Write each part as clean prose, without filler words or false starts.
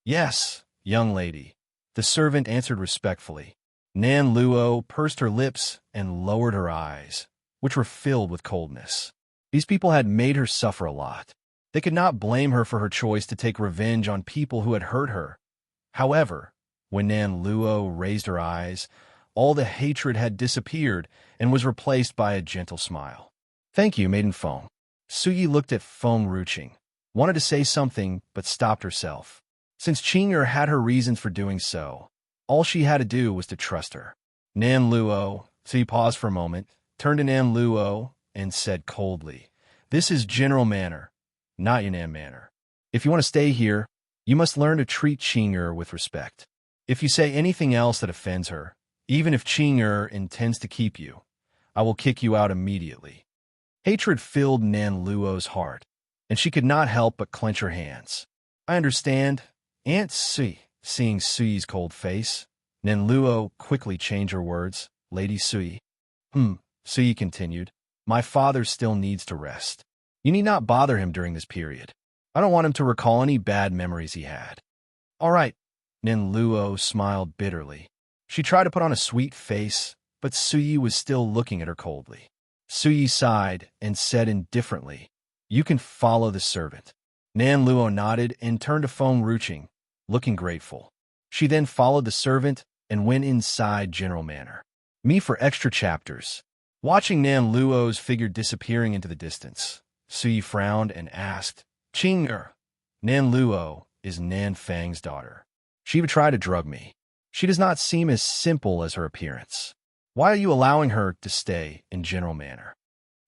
Yes, young lady, the servant answered respectfully. Nan Luo pursed her lips and lowered her eyes, which were filled with coldness. These people had made her suffer a lot. They could not blame her for her choice to take revenge on people who had hurt her. However, when Nan Luo raised her eyes, all the hatred had disappeared and was replaced by a gentle smile. Thank you, Maiden Feng. Suyi looked at Feng Ruqing, wanted to say something, but stopped herself. Since Qing'er had her reasons for doing so, all she had to do was to trust her. Nan Luo, Suyi paused for a moment, turned to Nan Luo, and said coldly, "This is General Manor, not Yunnan Manor. If you want to stay here, you must learn to treat Qing'er with respect. If you say anything else that offends her, even if Qing'er intends to keep you, I will kick you out immediately." Hatred filled Nan Luo's heart, and she could not help but clench her hands. "I understand, Aunt Suyi." Seeing Suyi's cold face, Nan Luo quickly changed her words. "Lady Suyi." Suyi continued. "My father still needs to rest. You need not bother him during this period. I don't want him to recall any bad memories he had." "All right." Nan Luo smiled bitterly. She tried to put on a sweet face, but Suyi was still looking at her coldly. Suyi sighed and said indifferently, "You can follow the servant." Nan Luo nodded and turned to Feng Ruqing, looking grateful. She then followed the servant and went inside General Manor. Me for extra chapters. Watching Nan Luo's figure disappearing into the distance, Suyi frowned and asked, "Qing'er, Nan Luo is Nan Fang's daughter. She would try to drug me. She does not seem as simple as her appearance. Why are you allowing her to stay in General Manor?"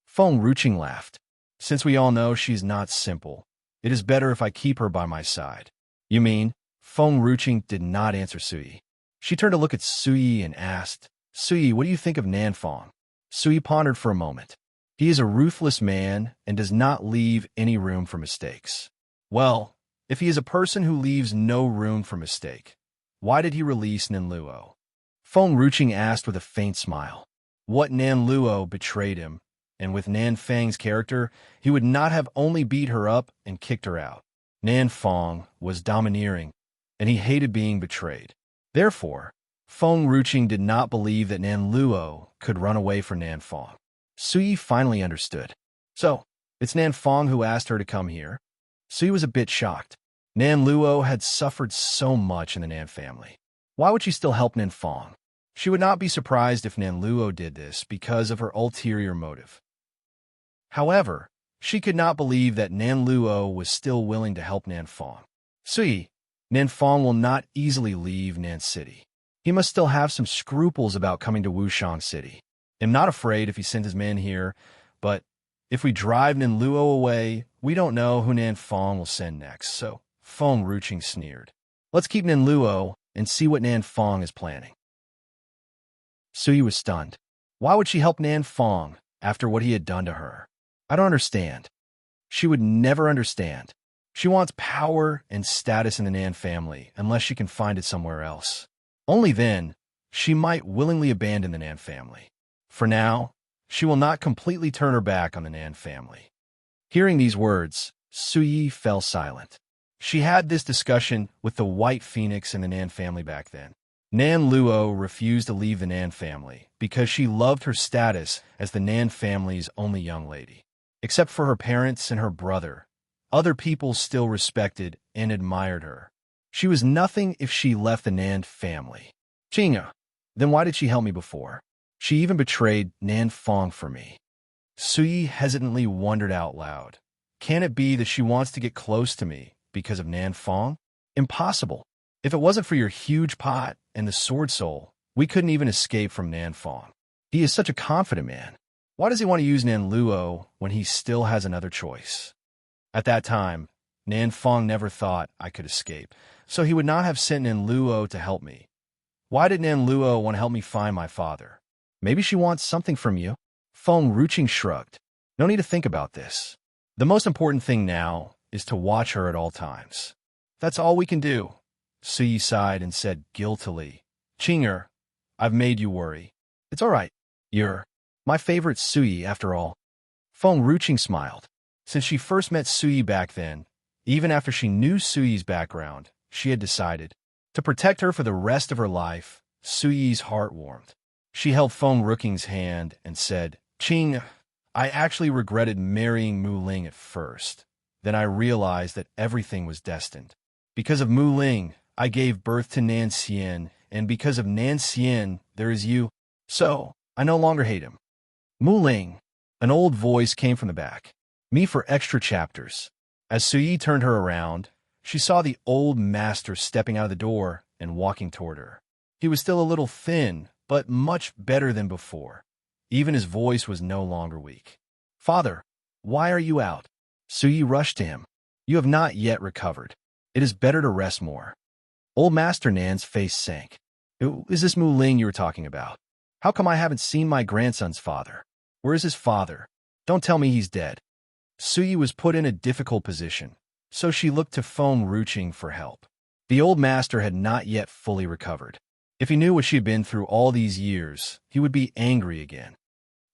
Feng Ruqing laughed. "Since we all know she's not simple, it is better if I keep her by my side." "You mean?" Feng Ruqing did not answer Suyi. She turned to look at Suyi and asked, "Suyi, what do you think of Nan Fang?" Suyi pondered for a moment. "He is a ruthless man and does not leave any room for mistakes." "Well, if he is a person who leaves no room for mistake, why did he release Nan Luo?" Feng Ruqing asked with a faint smile. What Nan Luo betrayed him, and with Nan Fang's character, he would not have only beat her up and kicked her out. Nan Fang was domineering, and he hated being betrayed. Therefore, Feng Ruqing did not believe that Nan Luo could run away from Nan Fang. Suyi finally understood. "So, it's Nan Fang who asked her to come here?" Suyi was a bit shocked. Nan Luo had suffered so much in the Nan family. Why would she still help Nan Fang? She would not be surprised if Nan Luo did this because of her ulterior motive. However, she could not believe that Nan Luo was still willing to help Nan Fang. "Suyi, Nan Fang will not easily leave Nan City. He must still have some scruples about coming to Wushang City. I'm not afraid if he sent his men here, but if we drive Nan Luo away, we don't know who Nan Fang will send next." So Feng Ruqing sneered. "Let's keep Nan Luo and see what Nan Fang is planning." Suyi was stunned. Why would she help Nan Fang after what he had done to her? "I don't understand." She would never understand. She wants power and status in the Nan family unless she can find it somewhere else. Only then, she might willingly abandon the Nan family. For now, she will not completely turn her back on the Nan family. Hearing these words, Suyi fell silent. She had this discussion with the White Phoenix in the Nan family back then. Nan Luo refused to leave the Nan family because she loved her status as the Nan family's only young lady. Except for her parents and her brother, other people still respected and admired her. She was nothing if she left the Nan family. "Qing'er, then why did she help me before? She even betrayed Nan Fang for me." Suyi hesitantly wondered out loud. Can it be that she wants to get close to me because of Nan Fang? Impossible. If it wasn't for your huge pot and the sword soul, we couldn't even escape from Nan Fang. He is such a confident man. Why does he want to use Nan Luo when he still has another choice? At that time, Nan Fang never thought I could escape, so he would not have sent Nan Luo to help me. Why did Nan Luo want to help me find my father? Maybe she wants something from you? Feng Ruqing shrugged. No need to think about this. The most important thing now is to watch her at all times. That's all we can do. Suyi sighed and said guiltily, "Qing'er, I've made you worry. It's all right. You're my favorite Suyi, after all." Feng Ruqing smiled. Since she first met Suyi back then, even after she knew Suyi's background, she had decided. To protect her for the rest of her life, Suyi's heart warmed. She held Feng Ruking's hand and said, "Qing, I actually regretted marrying Mu Ling at first. Then I realized that everything was destined. Because of Mu Ling, I gave birth to Nan Xian, and because of Nan Xian, there is you. So, I no longer hate him." "Mu Ling," an old voice came from the back. "Me for extra chapters." As Suyi turned her around, she saw the old master stepping out of the door and walking toward her. He was still a little thin, but much better than before. Even his voice was no longer weak. "Father, why are you out?" Suyi rushed to him. "You have not yet recovered. It is better to rest more." Old Master Nan's face sank. "Is this Mu Ling you were talking about? How come I haven't seen my grandson's father? Where is his father? Don't tell me he's dead." Suyi was put in a difficult position, so she looked to Feng Ruqing for help. The old master had not yet fully recovered. If he knew what she had been through all these years, he would be angry again.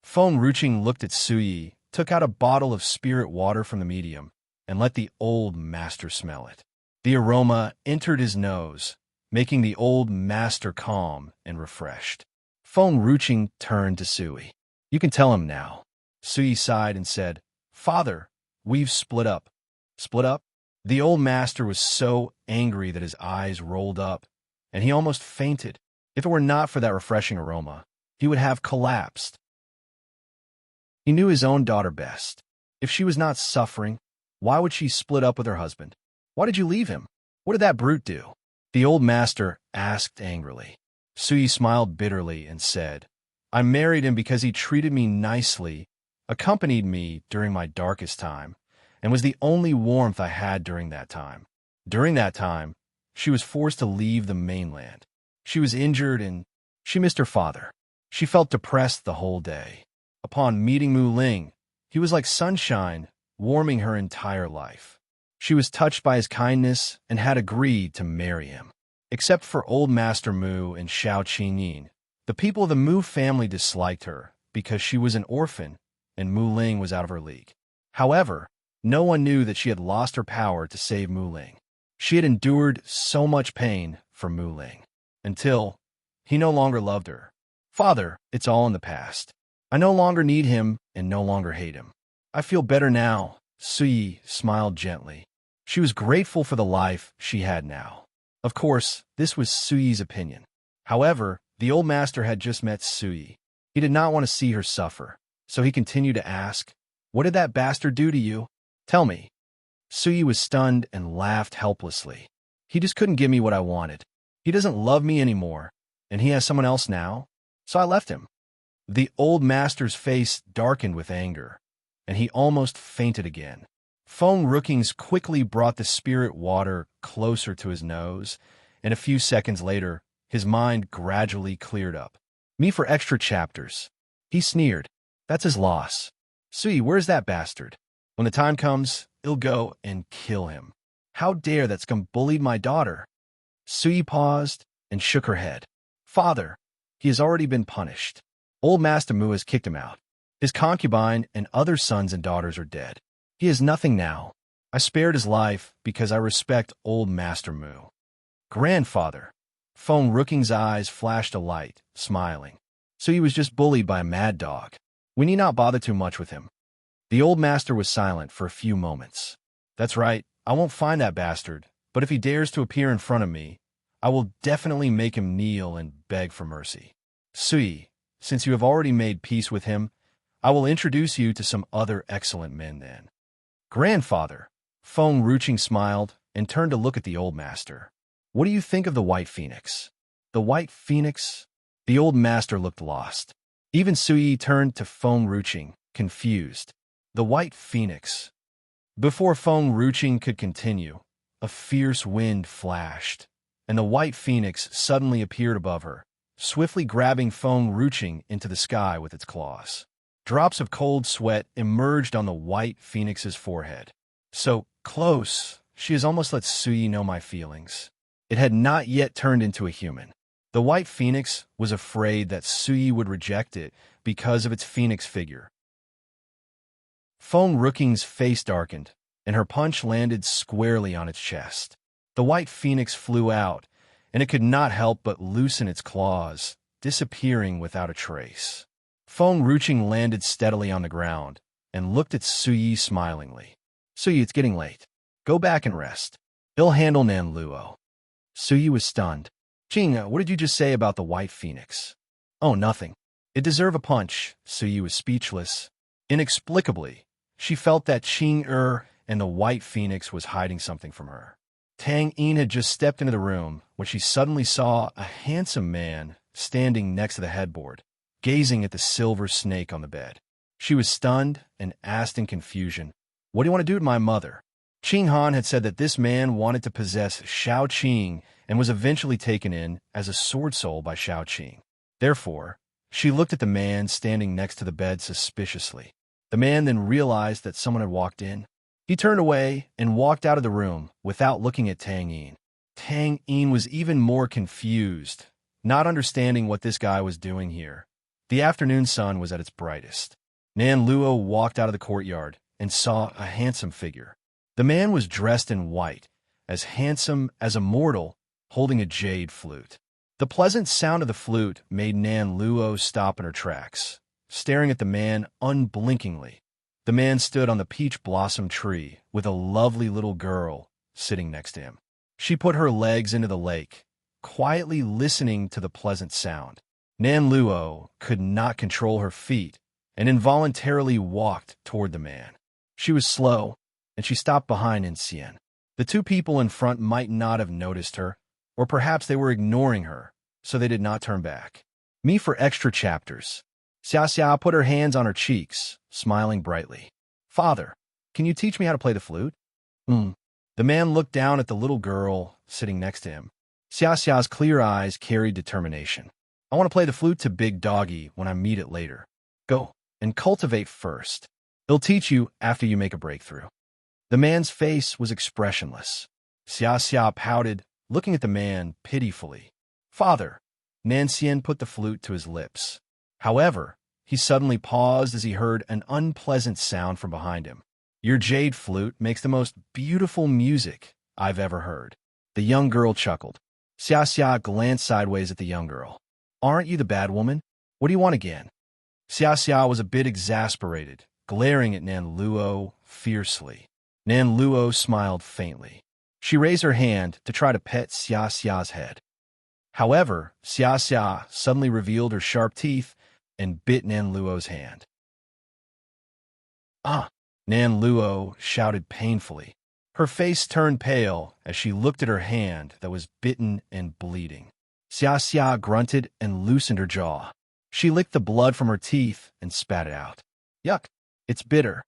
Feng Ruqing looked at Suyi, took out a bottle of spirit water from the medium, and let the old master smell it. The aroma entered his nose, making the old master calm and refreshed. Feng Ruqing turned to Suyi. "You can tell him now." Suyi sighed and said, "Father, we've split up." "Split up?" The old master was so angry that his eyes rolled up, and he almost fainted. If it were not for that refreshing aroma, he would have collapsed. He knew his own daughter best. If she was not suffering, why would she split up with her husband? "Why did you leave him? What did that brute do?" the old master asked angrily. Suyi smiled bitterly and said, "I married him because he treated me nicely, accompanied me during my darkest time, and was the only warmth I had during that time. During that time, she was forced to leave the mainland. She was injured and she missed her father. She felt depressed the whole day. Upon meeting Mu Ling, he was like sunshine, warming her entire life. She was touched by his kindness and had agreed to marry him. Except for old Master Mu and Xiao Qingyin, the people of the Mu family disliked her because she was an orphan and Mu Ling was out of her league. However, no one knew that she had lost her power to save Mu Ling. She had endured so much pain for Mu Ling, until he no longer loved her. "Father, it's all in the past. I no longer need him and no longer hate him. I feel better now." Suyi smiled gently. She was grateful for the life she had now. Of course, this was Suyi's opinion. However, the old master had just met Suyi. He did not want to see her suffer, so he continued to ask, "What did that bastard do to you? Tell me." Suyi was stunned and laughed helplessly. "He just couldn't give me what I wanted. He doesn't love me anymore, and he has someone else now, so I left him." The old master's face darkened with anger, and he almost fainted again. Feng Rukings quickly brought the spirit water closer to his nose, and a few seconds later, his mind gradually cleared up. "Me for extra chapters." He sneered. "That's his loss. Suyi, where's that bastard? When the time comes, he'll go and kill him. How dare that scum bullied my daughter?" Suyi paused and shook her head. "Father, he has already been punished. Old Master Mu has kicked him out. His concubine and other sons and daughters are dead. He has nothing now. I spared his life because I respect old Master Mu." "Grandfather." Feng Ruking's eyes flashed a light, smiling. "So he was just bullied by a mad dog. We need not bother too much with him." The old master was silent for a few moments. "That's right, I won't find that bastard, but if he dares to appear in front of me, I will definitely make him kneel and beg for mercy. Suyi, since you have already made peace with him, I will introduce you to some other excellent men then." "Grandfather." Feng Ruqing smiled and turned to look at the old master. "What do you think of the White Phoenix?" "The White Phoenix?" The old master looked lost. Even Suyi turned to Feng Ruqing, confused. "The White Phoenix." Before Feng Ruqing could continue, a fierce wind flashed, and the White Phoenix suddenly appeared above her, swiftly grabbing Feng Ruqing into the sky with its claws. Drops of cold sweat emerged on the White Phoenix's forehead. "So close, she has almost let Suyi know my feelings." It had not yet turned into a human. The White Phoenix was afraid that Suyi would reject it because of its phoenix figure. Feng Ruking's face darkened, and her punch landed squarely on its chest. The white phoenix flew out, and it could not help but loosen its claws, disappearing without a trace. Feng Ruching landed steadily on the ground and looked at Suyi smilingly. Suyi, it's getting late. Go back and rest. He'll handle Nan Luo. Suyi was stunned. Jing, what did you just say about the white phoenix? Oh, nothing. It deserved a punch. Suyi was speechless. Inexplicably, she felt that Qing and the white phoenix was hiding something from her. Tang Yin had just stepped into the room when she suddenly saw a handsome man standing next to the headboard, gazing at the silver snake on the bed. She was stunned and asked in confusion, "What do you want to do to my mother?" Qing Han had said that this man wanted to possess Shao Qing and was eventually taken in as a sword soul by Shao Qing. Therefore, she looked at the man standing next to the bed suspiciously. The man then realized that someone had walked in. He turned away and walked out of the room without looking at Tang Yin. Tang Yin was even more confused, not understanding what this guy was doing here. The afternoon sun was at its brightest. Nan Luo walked out of the courtyard and saw a handsome figure. The man was dressed in white, as handsome as a mortal, holding a jade flute. The pleasant sound of the flute made Nan Luo stop in her tracks, staring at the man unblinkingly. The man stood on the peach blossom tree with a lovely little girl sitting next to him. She put her legs into the lake, quietly listening to the pleasant sound. Nan Luo could not control her feet and involuntarily walked toward the man. She was slow, and she stopped behind Xian. The two people in front might not have noticed her, or perhaps they were ignoring her, so they did not turn back. Me for extra chapters. Xia Xia put her hands on her cheeks, smiling brightly. Father, can you teach me how to play the flute? The man looked down at the little girl sitting next to him. Xia Xia's clear eyes carried determination. I want to play the flute to Big Doggy when I meet it later. Go and cultivate first. He'll teach you after you make a breakthrough. The man's face was expressionless. Xia Xia pouted, looking at the man pitifully. Father, Xian put the flute to his lips. However, he suddenly paused as he heard an unpleasant sound from behind him. Your jade flute makes the most beautiful music I've ever heard. The young girl chuckled. Xia Xia glanced sideways at the young girl. Aren't you the bad woman? What do you want again? Xia Xia was a bit exasperated, glaring at Nan Luo fiercely. Nan Luo smiled faintly. She raised her hand to try to pet Xia Xia's head. However, Xia Xia suddenly revealed her sharp teeth and bit Nan Luo's hand. Ah! Nan Luo shouted painfully. Her face turned pale as she looked at her hand that was bitten and bleeding. Xia Xia grunted and loosened her jaw. She licked the blood from her teeth and spat it out. Yuck! It's bitter.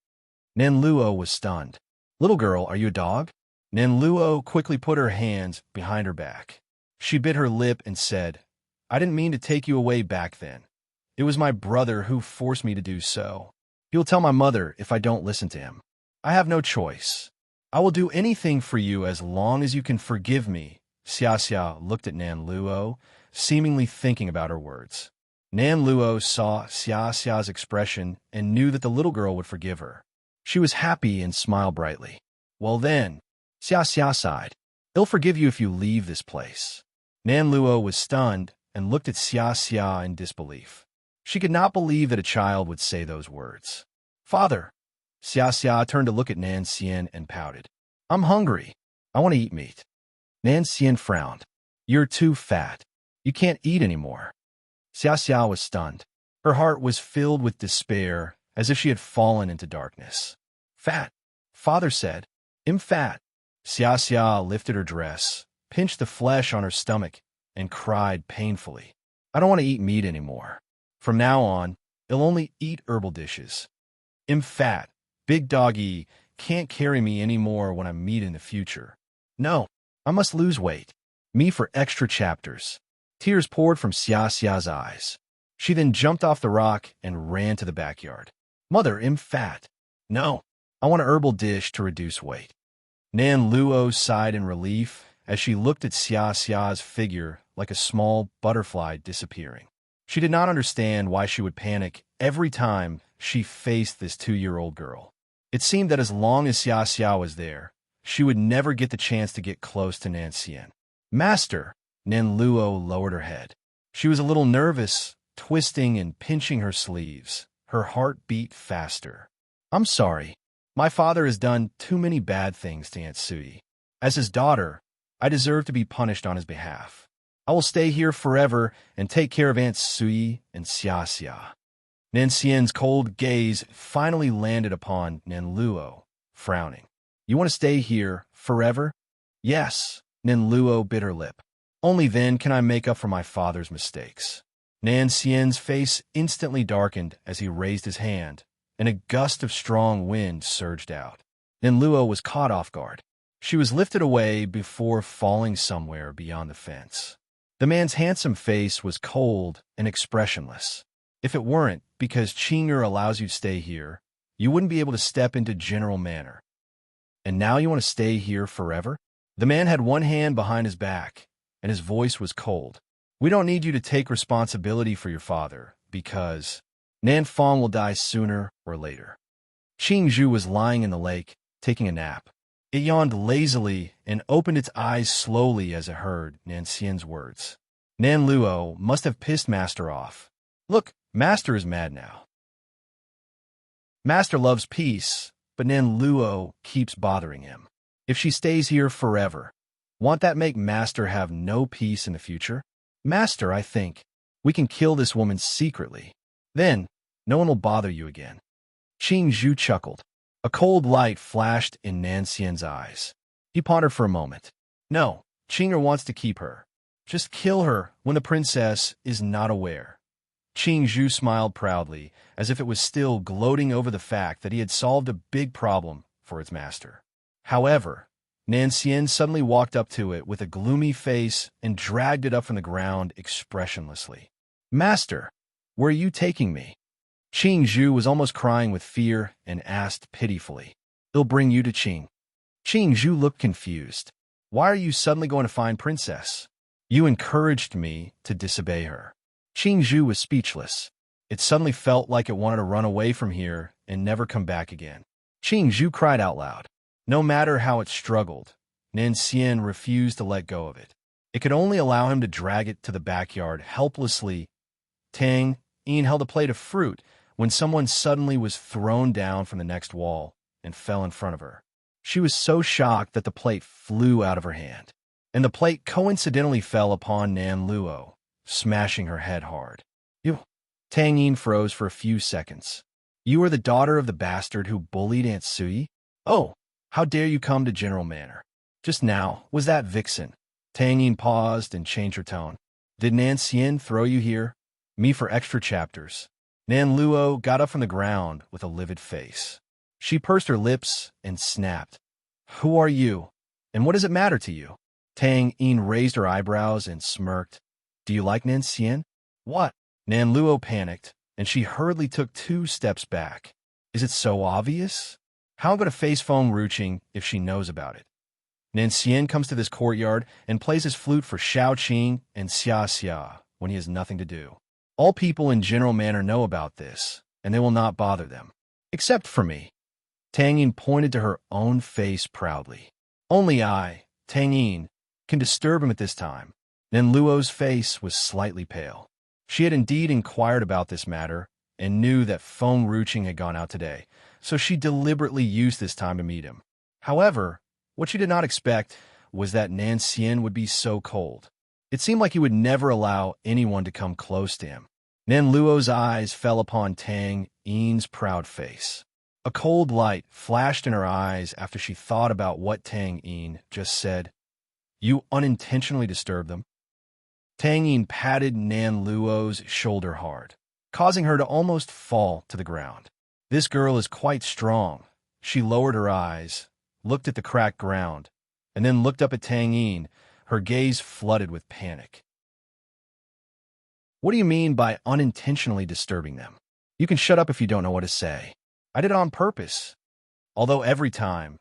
Nan Luo was stunned. Little girl, are you a dog? Nan Luo quickly put her hands behind her back. She bit her lip and said, I didn't mean to take you away back then. It was my brother who forced me to do so. He'll tell my mother if I don't listen to him. I have no choice. I will do anything for you as long as you can forgive me. Xia Xia looked at Nan Luo, seemingly thinking about her words. Nan Luo saw Xia Xia's expression and knew that the little girl would forgive her. She was happy and smiled brightly. Well then, Xia Xia sighed. He'll forgive you if you leave this place. Nan Luo was stunned and looked at Xia Xia in disbelief. She could not believe that a child would say those words. Father! Xia Xia turned to look at Nan Xian and pouted. I'm hungry. I want to eat meat. Nan Xian frowned. You're too fat. You can't eat anymore. Xia Xia was stunned. Her heart was filled with despair, as if she had fallen into darkness. Fat, Father said. I'm fat. Xia Xia lifted her dress, pinched the flesh on her stomach, and cried painfully. I don't want to eat meat anymore. From now on, I'll only eat herbal dishes. I'm fat. Big Doggy can't carry me anymore when I meet in the future. No, I must lose weight. Me for extra chapters. Tears poured from Xia Xia's eyes. She then jumped off the rock and ran to the backyard. Mother, I'm fat. No, I want a herbal dish to reduce weight. Nan Luo sighed in relief as she looked at Xia Xia's figure like a small butterfly disappearing. She did not understand why she would panic every time she faced this 2-year-old girl. It seemed that as long as Xia Xia was there, she would never get the chance to get close to Nancian. Master, Nan Luo lowered her head. She was a little nervous, twisting and pinching her sleeves. Her heart beat faster. I'm sorry. My father has done too many bad things to Aunt Sui. As his daughter, I deserve to be punished on his behalf. I will stay here forever and take care of Aunt Sui and Xia Xia. Nancian's cold gaze finally landed upon Nan Luo, frowning. You want to stay here forever? Yes, Nan Luo bit her lip. Only then can I make up for my father's mistakes. Nancian's face instantly darkened as he raised his hand, and a gust of strong wind surged out. Nan Luo was caught off guard. She was lifted away before falling somewhere beyond the fence. The man's handsome face was cold and expressionless. If it weren't because Qing'er allows you to stay here, you wouldn't be able to step into General Manor. And now you want to stay here forever? The man had one hand behind his back, and his voice was cold. We don't need you to take responsibility for your father, because Nan Fong will die sooner or later. Qing Zhu was lying in the lake, taking a nap. It yawned lazily and opened its eyes slowly as it heard Nancian's words. Nan Luo must have pissed Master off. Look, Master is mad now. Master loves peace, but Nan Luo keeps bothering him. If she stays here forever, won't that make Master have no peace in the future? Master, I think, we can kill this woman secretly. Then, no one will bother you again. Qing Zhu chuckled. A cold light flashed in Nancian's eyes. He pondered for a moment. No, Qing'er wants to keep her. Just kill her when the princess is not aware. Qing Zhu smiled proudly, as if it was still gloating over the fact that he had solved a big problem for its master. However, Nancian suddenly walked up to it with a gloomy face and dragged it up from the ground expressionlessly. Master, where are you taking me? Qing Zhu was almost crying with fear and asked pitifully. It'll bring you to Qing. Qing Zhu looked confused. Why are you suddenly going to find Princess? You encouraged me to disobey her. Qing Zhu was speechless. It suddenly felt like it wanted to run away from here and never come back again. Qing Zhu cried out loud. No matter how it struggled, Nancian refused to let go of it. It could only allow him to drag it to the backyard helplessly. Tang Yin held a plate of fruit when someone suddenly was thrown down from the next wall and fell in front of her. She was so shocked that the plate flew out of her hand, and the plate coincidentally fell upon Nan Luo, smashing her head hard. You, Tang Yin froze for a few seconds. You are the daughter of the bastard who bullied Aunt Sui? Oh, how dare you come to General Manor? Just now, was that vixen? Tang Yin paused and changed her tone. Did Nancian throw you here? Me for extra chapters. Nan Luo got up from the ground with a livid face. She pursed her lips and snapped. Who are you? And what does it matter to you? Tang Yin raised her eyebrows and smirked. Do you like Nancian? What? Nan Luo panicked, and she hurriedly took 2 steps back. Is it so obvious? How am I going to face Feng Ruqing if she knows about it? Nancian comes to this courtyard and plays his flute for Xiao Qing and Xia Xia when he has nothing to do. All people in General Manor know about this, and they will not bother them. Except for me. Tang Yin pointed to her own face proudly. Only I, Tang Yin, can disturb him at this time. Nan Luo's face was slightly pale. She had indeed inquired about this matter and knew that Feng Ruqing had gone out today, so she deliberately used this time to meet him. However, what she did not expect was that Nancian would be so cold. It seemed like he would never allow anyone to come close to him. Nan Luo's eyes fell upon Tang Yin's proud face. A cold light flashed in her eyes after she thought about what Tang Yin just said. You unintentionally disturbed them. Tang Yin patted Nan Luo's shoulder hard, causing her to almost fall to the ground. This girl is quite strong. She lowered her eyes, looked at the cracked ground, and then looked up at Tang Yin, her gaze flooded with panic. What do you mean by unintentionally disturbing them? You can shut up if you don't know what to say. I did it on purpose. Although every time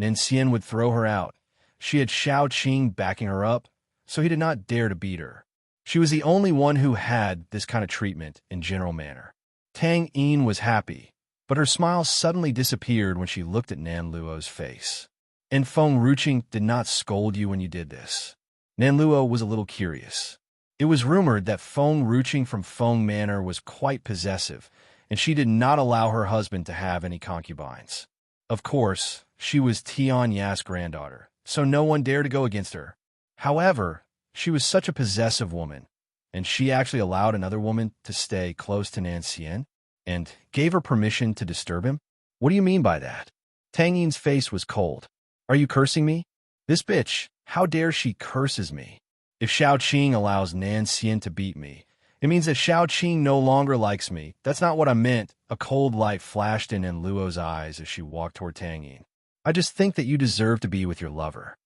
Nancian would throw her out, she had Xiao Qing backing her up, so he did not dare to beat her. She was the only one who had this kind of treatment in General Manor. Tang Yin was happy, but her smile suddenly disappeared when she looked at Nan Luo's face. And Feng Ruching did not scold you when you did this. Nan Luo was a little curious. It was rumored that Feng Ruching from Feng Manor was quite possessive, and she did not allow her husband to have any concubines. Of course, she was Tian Ya's granddaughter, so no one dared to go against her. However, she was such a possessive woman, and she actually allowed another woman to stay close to Nan Xian and gave her permission to disturb him? What do you mean by that? Tang Yin's face was cold. Are you cursing me? This bitch, how dare she curses me? If Xiao Qing allows Nan Xian to beat me, it means that Xiao Qing no longer likes me. That's not what I meant. A cold light flashed in Luo's eyes as she walked toward Tang Yin. I just think that you deserve to be with your lover.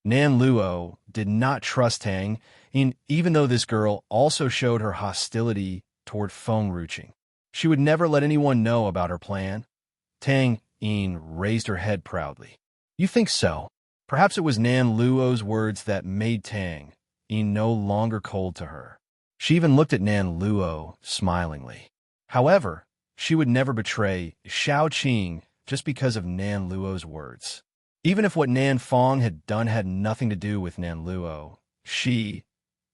Nan Luo did not trust Tang Yin, even though this girl also showed her hostility toward Feng Ruching. She would never let anyone know about her plan. Tang Yin raised her head proudly. You think so? Perhaps it was Nan Luo's words that made Tang Yin no longer cold to her. She even looked at Nan Luo smilingly. However, she would never betray Xiao Qing just because of Nan Luo's words. Even if what Nan Fong had done had nothing to do with Nan Luo, she,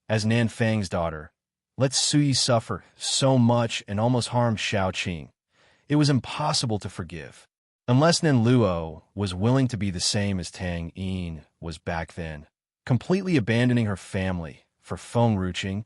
as Nan Fang's daughter, let Sui suffer so much and almost harm Xiao Qing. It was impossible to forgive. Unless Nan Luo was willing to be the same as Tang Yin was back then, completely abandoning her family for Feng Ruching.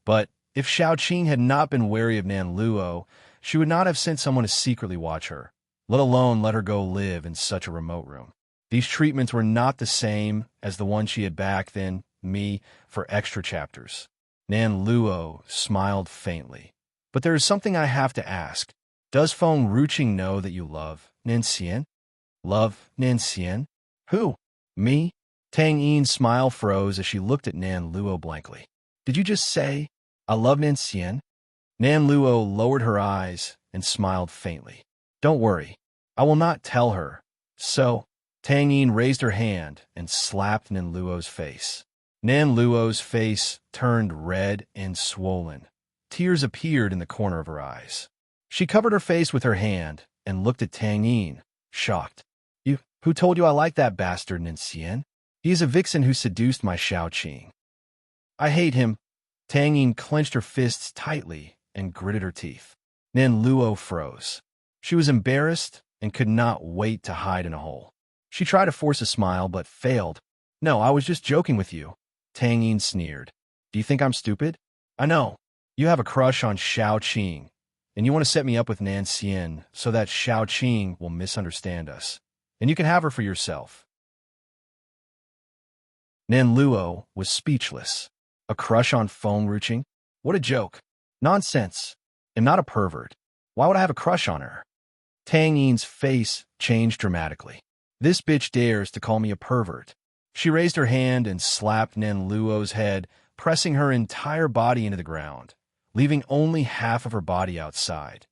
But if Xiao Qing had not been wary of Nan Luo, she would not have sent someone to secretly watch her, let alone let her go live in such a remote room. These treatments were not the same as the one she had back then, me, for extra chapters. Nan Luo smiled faintly. But there is something I have to ask. Does Feng Ruching know that you love Nan Xian? Love Nan Xian? Who? Me? Tang Yin's smile froze as she looked at Nan Luo blankly. Did you just say, I love Nan Xian? Nan Luo lowered her eyes and smiled faintly. Don't worry, I will not tell her. So, Tang Yin raised her hand and slapped Nan Luo's face. Nan Luo's face turned red and swollen. Tears appeared in the corner of her eyes. She covered her face with her hand and looked at Tang Yin, shocked. Who told you I like that bastard Nan Xian? He is a vixen who seduced my Xiao Qing. I hate him. Tang Yin clenched her fists tightly and gritted her teeth. Nan Luo froze. She was embarrassed and could not wait to hide in a hole. She tried to force a smile but failed. No, I was just joking with you. Tang Yin sneered. Do you think I'm stupid? I know. You have a crush on Xiao Qing, and you want to set me up with Nan Xian so that Xiao Qing will misunderstand us, and you can have her for yourself. Nan Luo was speechless. A crush on Feng Ruching? What a joke. Nonsense. I'm not a pervert. Why would I have a crush on her? Tang Yin's face changed dramatically. This bitch dares to call me a pervert. She raised her hand and slapped Nan Luo's head, pressing her entire body into the ground, leaving only half of her body outside.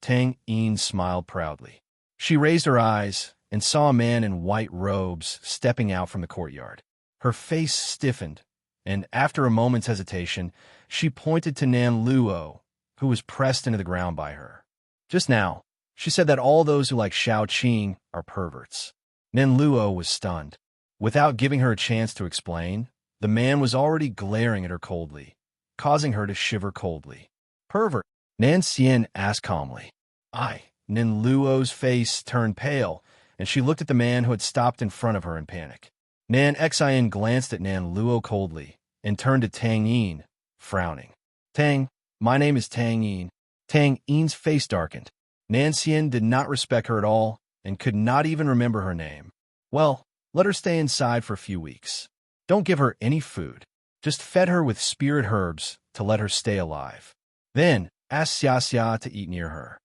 Tang Yin smiled proudly. She raised her eyes and saw a man in white robes stepping out from the courtyard. Her face stiffened, and after a moment's hesitation, she pointed to Nan Luo, who was pressed into the ground by her. Just now, she said that all those who like Xiao Qing are perverts. Nan Luo was stunned. Without giving her a chance to explain, the man was already glaring at her coldly, causing her to shiver coldly. Pervert? Nan Xian asked calmly. Nan Luo's face turned pale, and she looked at the man who had stopped in front of her in panic. Nan Xian glanced at Nan Luo coldly and turned to Tang Yin, frowning. Tang, my name is Tang Yin. Tang Yin's face darkened. Nan Xian did not respect her at all and could not even remember her name. Well, let her stay inside for a few weeks. Don't give her any food. Just fed her with spirit herbs to let her stay alive. Then ask Xia Xia to eat near her.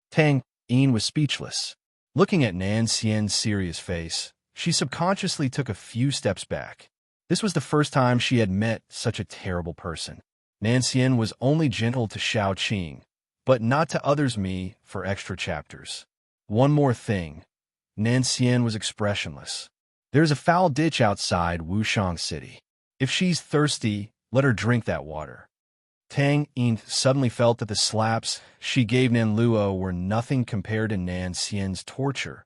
Tang Yin was speechless. Looking at Nan Xian's serious face, she subconsciously took a few steps back. This was the first time she had met such a terrible person. Nan Xian was only gentle to Xiao Qing, but not to others me for extra chapters. One more thing. Nan Xian was expressionless. There's a foul ditch outside Wushang City. If she's thirsty, let her drink that water. Tang Yin suddenly felt that the slaps she gave Nan Luo were nothing compared to Nan Xian's torture.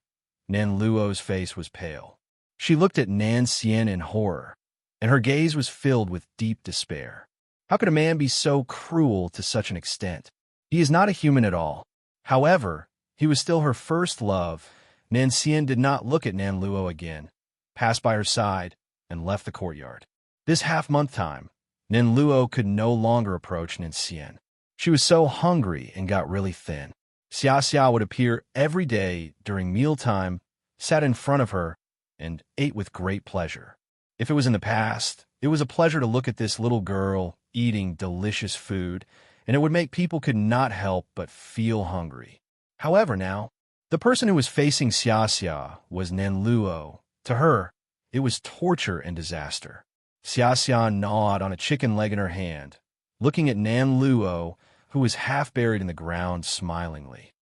Nan Luo's face was pale. She looked at Nan Xian in horror, and her gaze was filled with deep despair. How could a man be so cruel to such an extent? He is not a human at all. However, he was still her first love. Nan Xian did not look at Nan Luo again, passed by her side, and left the courtyard. This half-month time, Nan Luo could no longer approach Nan Xian. She was so hungry and got really thin. Xia Xia would appear every day during mealtime, sat in front of her, and ate with great pleasure. If it was in the past, it was a pleasure to look at this little girl eating delicious food, and it would make people could not help but feel hungry. However, now, the person who was facing Xia Xia was Nan Luo. To her, it was torture and disaster. Xia Xia gnawed on a chicken leg in her hand, looking at Nan Luo, who was half buried in the ground, smilingly.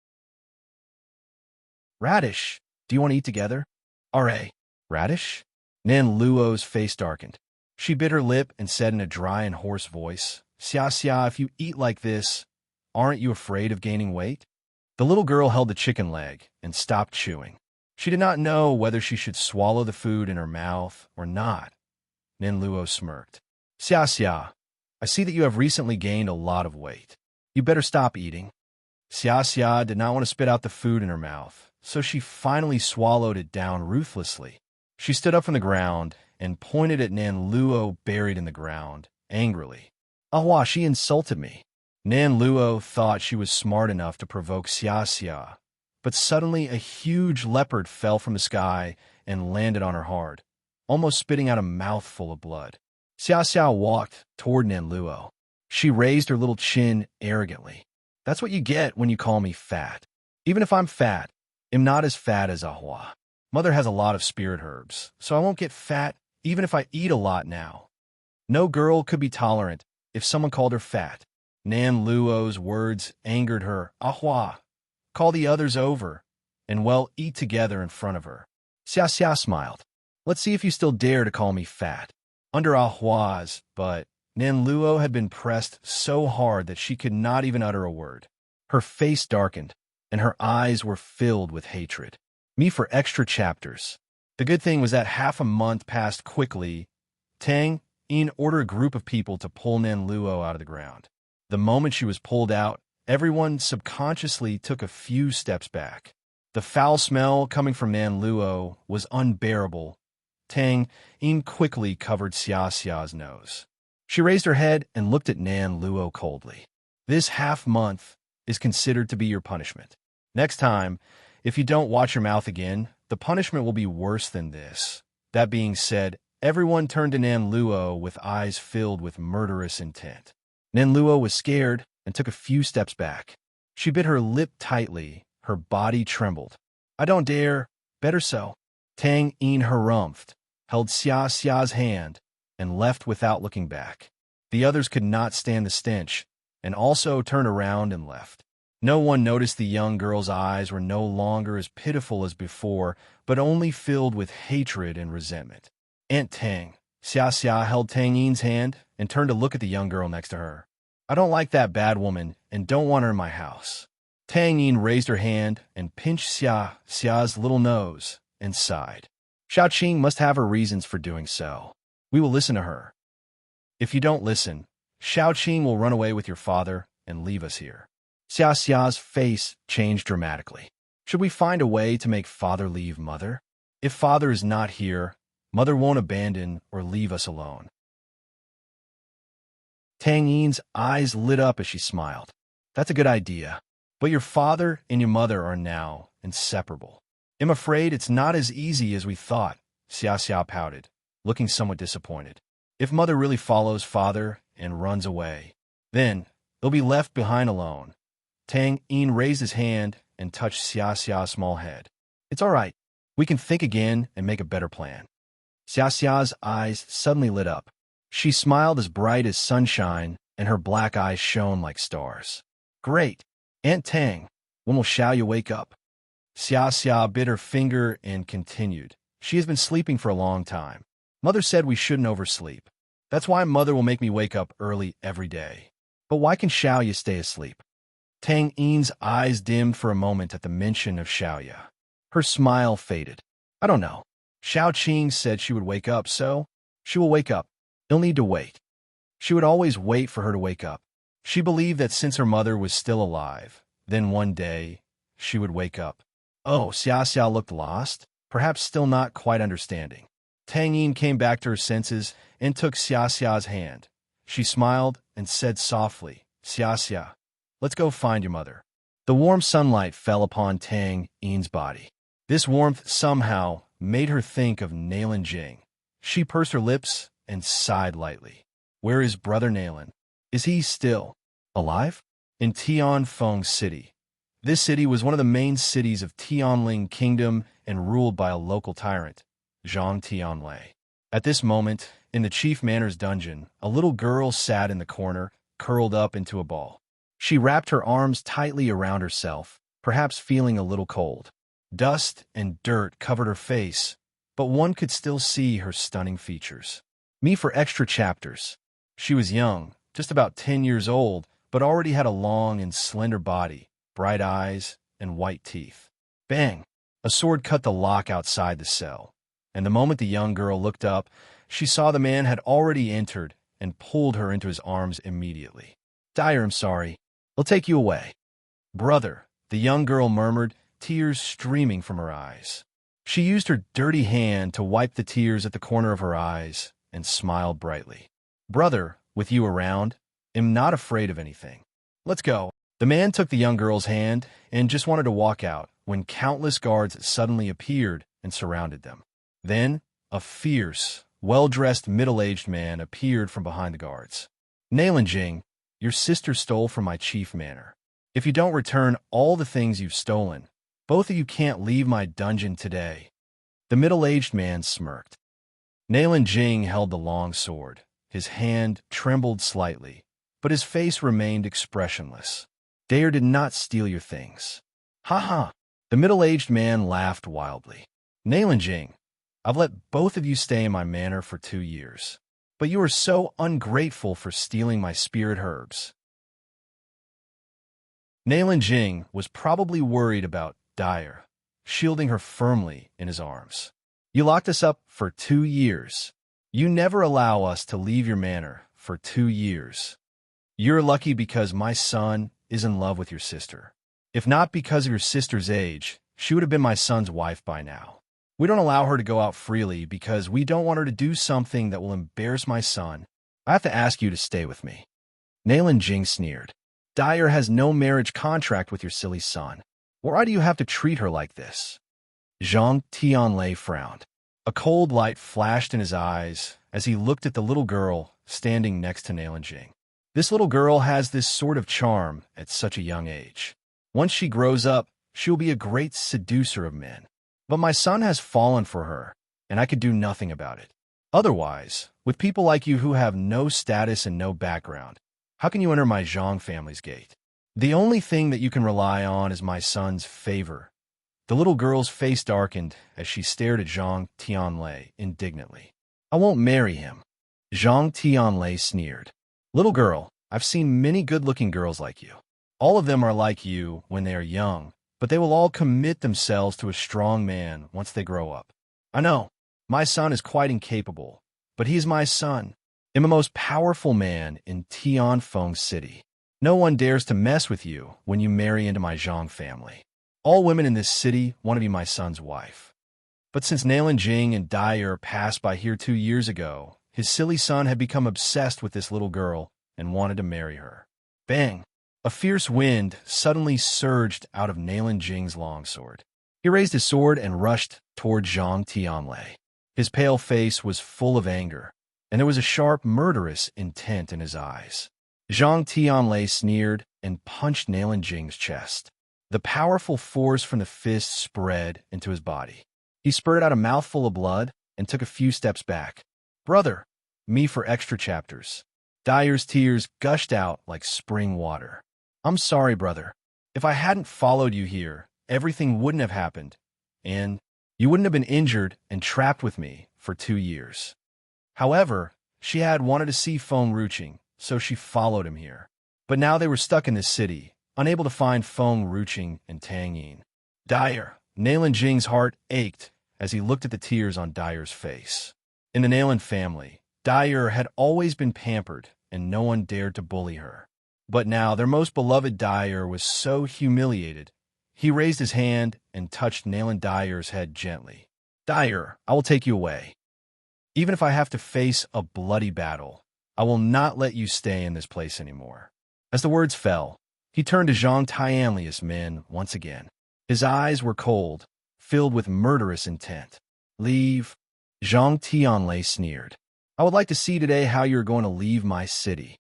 Radish, do you want to eat together? R.A. Radish? Nan Luo's face darkened. She bit her lip and said in a dry and hoarse voice, Xia Xia, if you eat like this, aren't you afraid of gaining weight? The little girl held the chicken leg and stopped chewing. She did not know whether she should swallow the food in her mouth or not. Nan Luo smirked. Xia Xia, I see that you have recently gained a lot of weight. You better stop eating. Xia Xia did not want to spit out the food in her mouth, so she finally swallowed it down ruthlessly. She stood up from the ground and pointed at Nan Luo buried in the ground, angrily. Ahua, she insulted me. Nan Luo thought she was smart enough to provoke Xia Xia, but suddenly a huge leopard fell from the sky and landed on her hard, almost spitting out a mouthful of blood. Xia Xia walked toward Nan Luo. She raised her little chin arrogantly. That's what you get when you call me fat. Even if I'm fat, I'm not as fat as Ahua. Mother has a lot of spirit herbs, so I won't get fat even if I eat a lot now. No girl could be tolerant if someone called her fat. Nan Luo's words angered her. Ahua, call the others over, and well, eat together in front of her. Xia Xia smiled. Let's see if you still dare to call me fat. Under Ahua's, but Nan Luo had been pressed so hard that she could not even utter a word. Her face darkened, and her eyes were filled with hatred. Me for extra chapters. The good thing was that half a month passed quickly. Tang Yin ordered a group of people to pull Nan Luo out of the ground. The moment she was pulled out, everyone subconsciously took a few steps back. The foul smell coming from Nan Luo was unbearable. Tang Yin quickly covered Xia Xia's nose. She raised her head and looked at Nan Luo coldly. This half-month is considered to be your punishment. Next time, if you don't watch your mouth again, the punishment will be worse than this. That being said, everyone turned to Nan Luo with eyes filled with murderous intent. Nan Luo was scared and took a few steps back. She bit her lip tightly. Her body trembled. I don't dare. Better so. Tang Yin harumphed, held Xia Xia's hand, and left without looking back. The others could not stand the stench, and also turned around and left. No one noticed the young girl's eyes were no longer as pitiful as before, but only filled with hatred and resentment. Aunt Tang. Xia Xia held Tang Yin's hand and turned to look at the young girl next to her. I don't like that bad woman and don't want her in my house. Tang Yin raised her hand and pinched Xia Xia's little nose and sighed. Xiaoqing must have her reasons for doing so. We will listen to her. If you don't listen, Xiaoqing will run away with your father and leave us here. Xia Xia's face changed dramatically. Should we find a way to make father leave mother? If father is not here, mother won't abandon or leave us alone. Tang Yin's eyes lit up as she smiled. That's a good idea. But your father and your mother are now inseparable. I'm afraid it's not as easy as we thought, Xia Xia pouted, looking somewhat disappointed. If mother really follows father and runs away, then they'll be left behind alone. Tang Yin raised his hand and touched Xia Xia's small head. It's all right. We can think again and make a better plan. Xia Xia's eyes suddenly lit up. She smiled as bright as sunshine, and her black eyes shone like stars. Great. Aunt Tang, when will Xiaoya wake up? Xia Xia bit her finger and continued. She has been sleeping for a long time. Mother said we shouldn't oversleep. That's why mother will make me wake up early every day. But why can Xiaoya stay asleep? Tang Yin's eyes dimmed for a moment at the mention of Xiaoya. Her smile faded. I don't know. Xiao Qing said she would wake up, so she will wake up. He'll need to wait. She would always wait for her to wake up. She believed that since her mother was still alive, then one day she would wake up. Oh, Xia Xia looked lost, perhaps still not quite understanding. Tang Yin came back to her senses and took Xia Xia's hand. She smiled and said softly, Xia Xia, let's go find your mother. The warm sunlight fell upon Tang Yin's body. This warmth somehow made her think of Nailin Jing. She pursed her lips and sighed lightly. Where is Brother Nailin? Is he still alive? In Tianfeng City. This city was one of the main cities of Tianling Kingdom and ruled by a local tyrant, Zhang Tianlei. At this moment, in the chief manor's dungeon, a little girl sat in the corner, curled up into a ball. She wrapped her arms tightly around herself, perhaps feeling a little cold. Dust and dirt covered her face, but one could still see her stunning features. Me for extra chapters. She was young, just about 10 years old, but already had a long and slender body, bright eyes, and white teeth. Bang! A sword cut the lock outside the cell, and the moment the young girl looked up, she saw the man had already entered and pulled her into his arms immediately. Dyer, I'm sorry. I'll take you away. Brother, the young girl murmured, tears streaming from her eyes. She used her dirty hand to wipe the tears at the corner of her eyes and smiled brightly. Brother, with you around, am not afraid of anything. Let's go. The man took the young girl's hand and just wanted to walk out when countless guards suddenly appeared and surrounded them. Then, a fierce, well-dressed middle-aged man appeared from behind the guards. Nailin Jing, your sister stole from my chief manor. If you don't return all the things you've stolen, both of you can't leave my dungeon today. The middle-aged man smirked. Nailin Jing held the long sword. His hand trembled slightly, but his face remained expressionless. Dare did not steal your things. Ha ha! The middle-aged man laughed wildly. Nailin Jing, I've let both of you stay in my manor for 2 years, but you are so ungrateful for stealing my spirit herbs. Nailin Jing was probably worried about Dyer, shielding her firmly in his arms. You locked us up for 2 years. You never allow us to leave your manor for 2 years. You're lucky because my son is in love with your sister. If not because of your sister's age, she would have been my son's wife by now. We don't allow her to go out freely because we don't want her to do something that will embarrass my son. I have to ask you to stay with me. Nailin Jing sneered. Dyer has no marriage contract with your silly son. Why do you have to treat her like this? Zhang Tianlei frowned. A cold light flashed in his eyes as he looked at the little girl standing next to Nailin Jing. This little girl has this sort of charm at such a young age. Once she grows up, she will be a great seducer of men. But my son has fallen for her, and I could do nothing about it. Otherwise, with people like you who have no status and no background, how can you enter my Zhang family's gate? The only thing that you can rely on is my son's favor. The little girl's face darkened as she stared at Zhang Tianlei indignantly. I won't marry him. Zhang Tianlei sneered. Little girl, I've seen many good-looking girls like you. All of them are like you when they are young, but they will all commit themselves to a strong man once they grow up. I know, my son is quite incapable, but he is my son. I'm the most powerful man in Tianfeng City. No one dares to mess with you when you marry into my Zhang family. All women in this city want to be my son's wife. But since Nailin Jing and Dyer passed by here 2 years ago, his silly son had become obsessed with this little girl and wanted to marry her. Bang! A fierce wind suddenly surged out of Nailin Jing's longsword. He raised his sword and rushed toward Zhang Tianlei. His pale face was full of anger, and there was a sharp, murderous intent in his eyes. Zhang Tianlei sneered and punched Nailin Jing's chest. The powerful force from the fist spread into his body. He spurted out a mouthful of blood and took a few steps back. Brother, me for extra chapters. Dyer's tears gushed out like spring water. I'm sorry, brother. If I hadn't followed you here, everything wouldn't have happened, and you wouldn't have been injured and trapped with me for 2 years. However, she had wanted to see Feng Ruqing, so she followed him here. But now they were stuck in this city, unable to find Feng Ruqing and Tang Yin. Dyer, Nailin Jing's heart ached as he looked at the tears on Dyer's face. In the Nayland family, Dyer had always been pampered, and no one dared to bully her. But now their most beloved Dyer was so humiliated, he raised his hand and touched Nayland Dyer's head gently. "Dyer, I will take you away. Even if I have to face a bloody battle, I will not let you stay in this place anymore." As the words fell, he turned to Zhang Tianli's men once again. His eyes were cold, filled with murderous intent. "Leave," Zhang Tianli sneered. "I would like to see today how you're going to leave my city."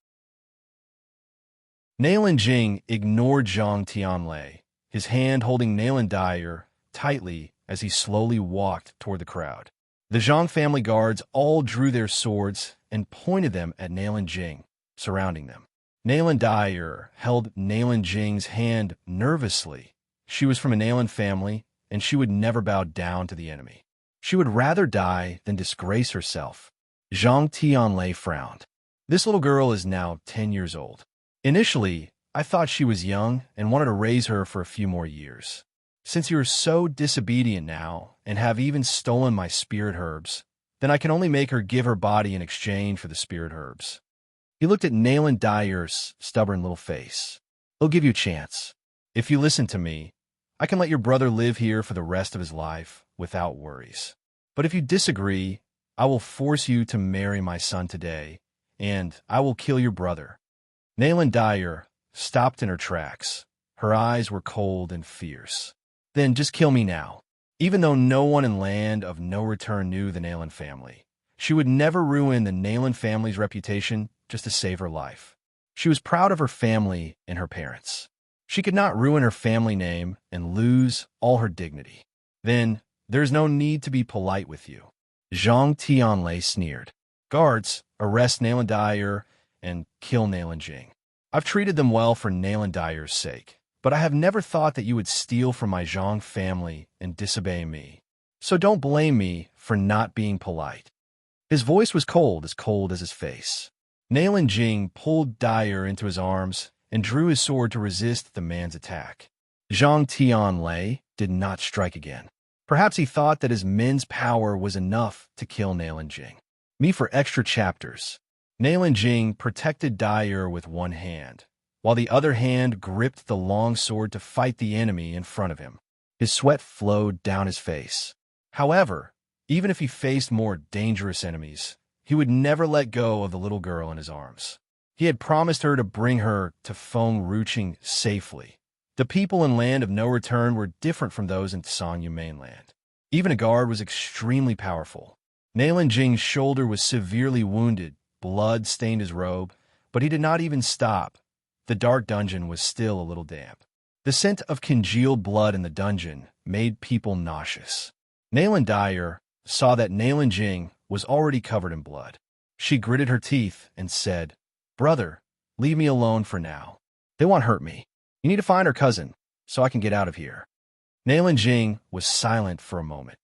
Nayland Jing ignored Zhang Tianli, his hand holding Nayland Dyer tightly as he slowly walked toward the crowd. The Zhang family guards all drew their swords and pointed them at Nayland Jing, surrounding them. Nayland Dyer held Nayland Jing's hand nervously. She was from a Nayland family, and she would never bow down to the enemy. She would rather die than disgrace herself. Zhang Tianli frowned. "This little girl is now 10 years old. Initially, I thought she was young and wanted to raise her for a few more years. Since you are so disobedient now and have even stolen my spirit herbs, then I can only make her give her body in exchange for the spirit herbs." He looked at Nayland Dyer's stubborn little face. "I'll give you a chance. If you listen to me, I can let your brother live here for the rest of his life without worries. But if you disagree, I will force you to marry my son today, and I will kill your brother." Nayland Dyer stopped in her tracks. Her eyes were cold and fierce. "Then just kill me now." Even though no one in Land of No Return knew the Nayland family, she would never ruin the Nayland family's reputation just to save her life. She was proud of her family and her parents. She could not ruin her family name and lose all her dignity. "Then there's no need to be polite with you," Zhang Tianli sneered. "Guards, arrest Nayland Dyer and kill Nayland Jing. I've treated them well for Nayland Dyer's sake, but I have never thought that you would steal from my Zhang family and disobey me. So don't blame me for not being polite." His voice was cold as his face. Nayland Jing pulled Dyer into his arms and drew his sword to resist the man's attack. Zhang Tianli did not strike again. Perhaps he thought that his men's power was enough to kill Nayland Jing. Me for extra chapters. Nayland Jing protected Dyer with one hand, while the other hand gripped the long sword to fight the enemy in front of him. His sweat flowed down his face. However, even if he faced more dangerous enemies, he would never let go of the little girl in his arms. He had promised her to bring her to Feng Ruching safely. The people in Land of No Return were different from those in Sangyu mainland. Even a guard was extremely powerful. Nayland Jing's shoulder was severely wounded, blood stained his robe, but he did not even stop. The dark dungeon was still a little damp. The scent of congealed blood in the dungeon made people nauseous. Nayland Dyer saw that Nayland Jing was already covered in blood. She gritted her teeth and said, "Brother, leave me alone for now. They won't hurt me. You need to find her cousin, so I can get out of here." Nayland Jing was silent for a moment.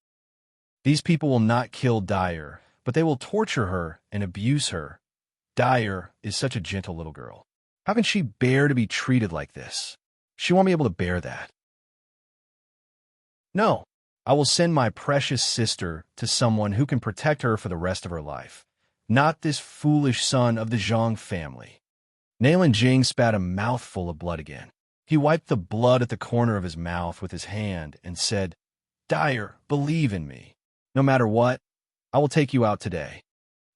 "These people will not kill Dyer, but they will torture her and abuse her. Dyer is such a gentle little girl. How can she bear to be treated like this? She won't be able to bear that. No, I will send my precious sister to someone who can protect her for the rest of her life, not this foolish son of the Zhang family." Nayland Jing spat a mouthful of blood again. He wiped the blood at the corner of his mouth with his hand and said, "Dyer, believe in me. No matter what, I will take you out today."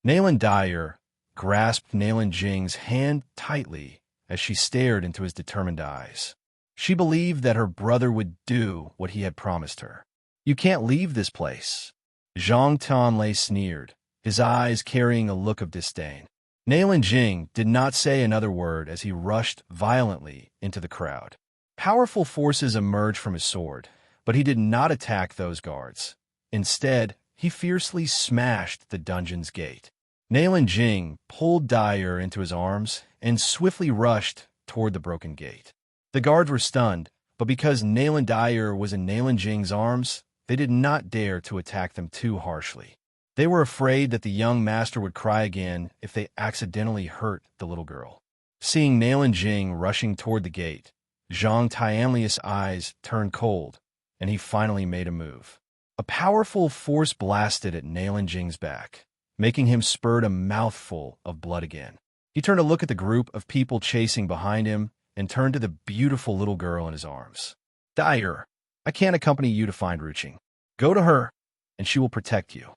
Nayland Dyer grasped Nayland Jing's hand tightly as she stared into his determined eyes. She believed that her brother would do what he had promised her. "You can't leave this place." Zhang Tianli sneered, his eyes carrying a look of disdain. Nayland Jing did not say another word as he rushed violently into the crowd. Powerful forces emerged from his sword, but he did not attack those guards. Instead, he fiercely smashed the dungeon's gate. Nayland Jing pulled Dyer into his arms and swiftly rushed toward the broken gate. The guards were stunned, but because Nayland Dyer was in Nayland Jing's arms, they did not dare to attack them too harshly. They were afraid that the young master would cry again if they accidentally hurt the little girl. Seeing Nayland Jing rushing toward the gate, Zhang Tianli's eyes turned cold, and he finally made a move. A powerful force blasted at Nalan Jing's back, making him spurt a mouthful of blood again. He turned to look at the group of people chasing behind him and turned to the beautiful little girl in his arms. Dyer, I can't accompany you to find Ruching. Go to her, and she will protect you.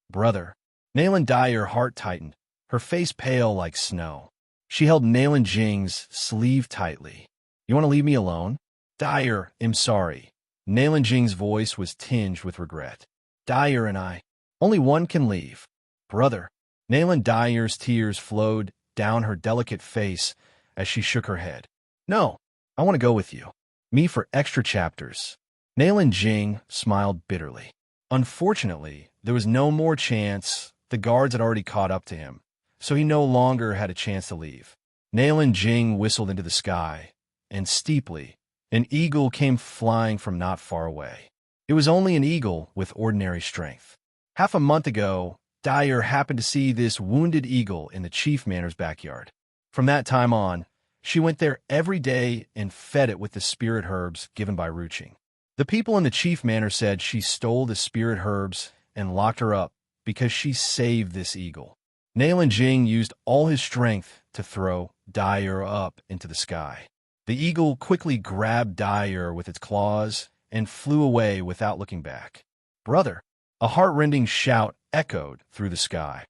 Brother. Nalan Dyer heart tightened, her face pale like snow. She held Nalan Jing's sleeve tightly. You want to leave me alone? Dyer, I'm sorry. Nalan Jing's voice was tinged with regret. Dyer and I, only one can leave. Brother. Nalan Dyer's tears flowed down her delicate face as she shook her head. No, I want to go with you. Me for extra chapters. Nalan Jing smiled bitterly. Unfortunately, there was no more chance. The guards had already caught up to him, so he no longer had a chance to leave. Nalan Jing whistled into the sky, and steeply, an eagle came flying from not far away. It was only an eagle with ordinary strength. Half a month ago, Dyer happened to see this wounded eagle in the chief manor's backyard. From that time on, she went there every day and fed it with the spirit herbs given by Ruching. The people in the chief manor said she stole the spirit herbs and locked her up because she saved this eagle. Nalan Jing used all his strength to throw Dyer up into the sky. The eagle quickly grabbed Dyer with its claws and flew away without looking back. Brother, a heart-rending shout echoed through the sky.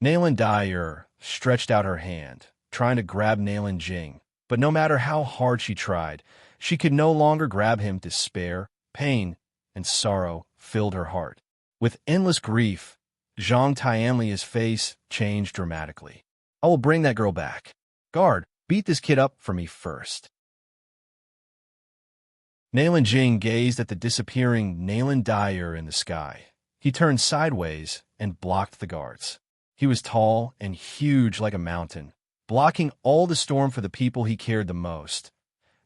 Nalan Dyer stretched out her hand, trying to grab Nalan Jing, but no matter how hard she tried, she could no longer grab him. Despair, pain, and sorrow filled her heart. With endless grief, Zhang Tianli's face changed dramatically. I will bring that girl back. Guard, beat this kid up for me first. Nalan Jing gazed at the disappearing Nalan Dyer in the sky. He turned sideways and blocked the guards. He was tall and huge like a mountain, blocking all the storm for the people he cared the most.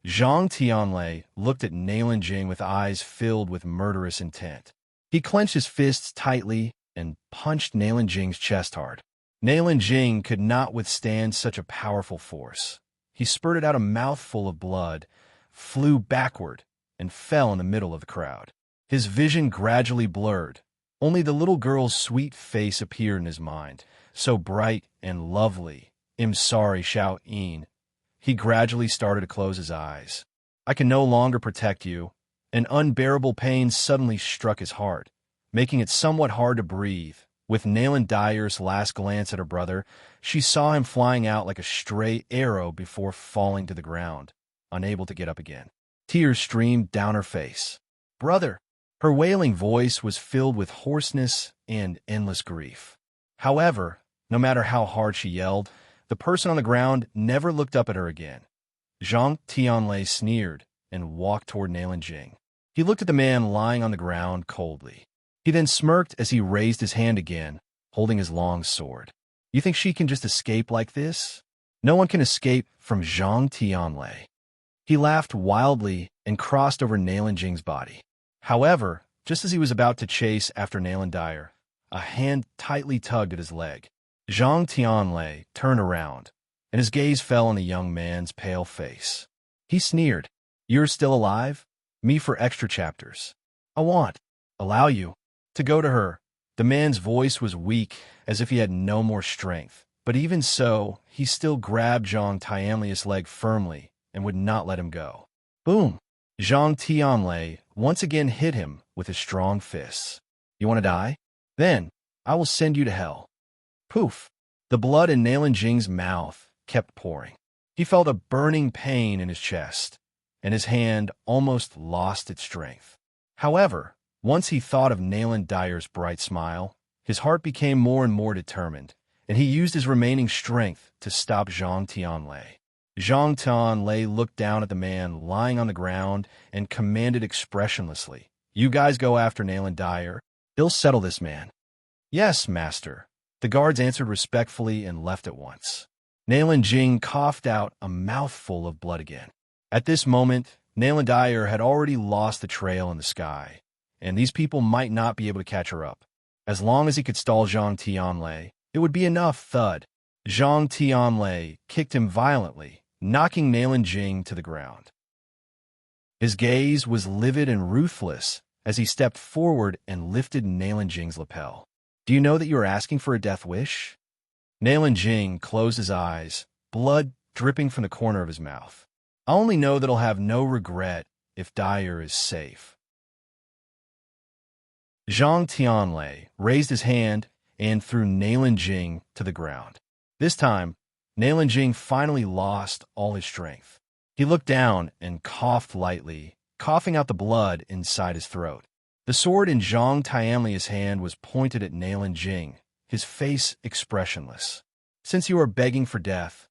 Zhang Tianli looked at Nalan Jing with eyes filled with murderous intent. He clenched his fists tightly and punched Nalan Jing's chest hard. Nalan Jing could not withstand such a powerful force. He spurted out a mouthful of blood, flew backward, and fell in the middle of the crowd. His vision gradually blurred. Only the little girl's sweet face appeared in his mind, so bright and lovely. I'm sorry, Xiao Yin. He gradually started to close his eyes. I can no longer protect you. An unbearable pain suddenly struck his heart, making it somewhat hard to breathe. With Nalan Dyer's last glance at her brother, she saw him flying out like a stray arrow before falling to the ground, unable to get up again. Tears streamed down her face. Brother! Her wailing voice was filled with hoarseness and endless grief. However, no matter how hard she yelled, the person on the ground never looked up at her again. Zhang Tianli sneered and walked toward Nalan Jing. He looked at the man lying on the ground coldly. He then smirked as he raised his hand again, holding his long sword. You think she can just escape like this? No one can escape from Zhang Tianli. He laughed wildly and crossed over Nalan Jing's body. However, just as he was about to chase after Nalan Dyer, a hand tightly tugged at his leg. Zhang Tianli turned around, and his gaze fell on the young man's pale face. He sneered. You're still alive? Me for extra chapters. I want. Allow you. To go to her. The man's voice was weak, as if he had no more strength. But even so, he still grabbed Zhang Tianli's leg firmly and would not let him go. Boom! Zhang Tianli once again hit him with his strong fists. You want to die? Then, I will send you to hell. Poof! The blood in Nalan Jing's mouth kept pouring. He felt a burning pain in his chest, and his hand almost lost its strength. However, once he thought of Nalan Dyer's bright smile, his heart became more and more determined, and he used his remaining strength to stop Zhang Tianli. Zhang Tianli looked down at the man lying on the ground and commanded expressionlessly, You guys go after Nalan Dyer. He'll settle this man. Yes, master. The guards answered respectfully and left at once. Nalan Jing coughed out a mouthful of blood again. At this moment, Nalan Dyer had already lost the trail in the sky, and these people might not be able to catch her up. As long as he could stall Zhang Tianli, it would be enough. Thud. Zhang Tianli kicked him violently, knocking Nalan Jing to the ground. His gaze was livid and ruthless as he stepped forward and lifted Nalan Jing's lapel. Do you know that you are asking for a death wish? Nalan Jing closed his eyes, blood dripping from the corner of his mouth. I only know that I'll have no regret if Dyer is safe. Zhang Tianlei raised his hand and threw Nalan Jing to the ground. This time, Nalan Jing finally lost all his strength. He looked down and coughed lightly, coughing out the blood inside his throat. The sword in Zhang Tianlei's hand was pointed at Nalan Jing, his face expressionless. Since you are begging for death,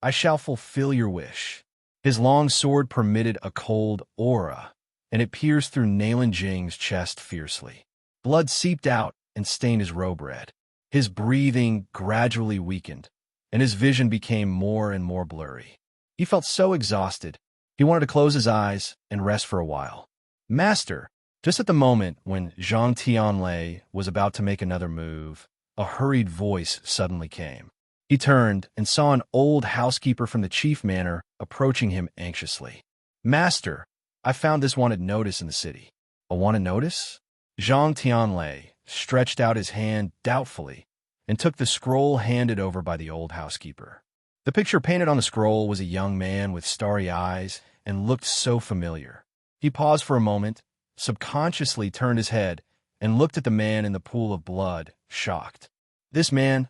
I shall fulfill your wish. His long sword permitted a cold aura, and it pierced through Nalan Jing's chest fiercely. Blood seeped out and stained his robe red. His breathing gradually weakened, and his vision became more and more blurry. He felt so exhausted, he wanted to close his eyes and rest for a while. Master! Just at the moment when Zhang Tianlei was about to make another move, a hurried voice suddenly came. He turned and saw an old housekeeper from the chief manor approaching him anxiously. Master, I found this wanted notice in the city. A wanted notice? Zhang Tianlei stretched out his hand doubtfully and took the scroll handed over by the old housekeeper. The picture painted on the scroll was a young man with starry eyes and looked so familiar. He paused for a moment, subconsciously turned his head, and looked at the man in the pool of blood, shocked. This man?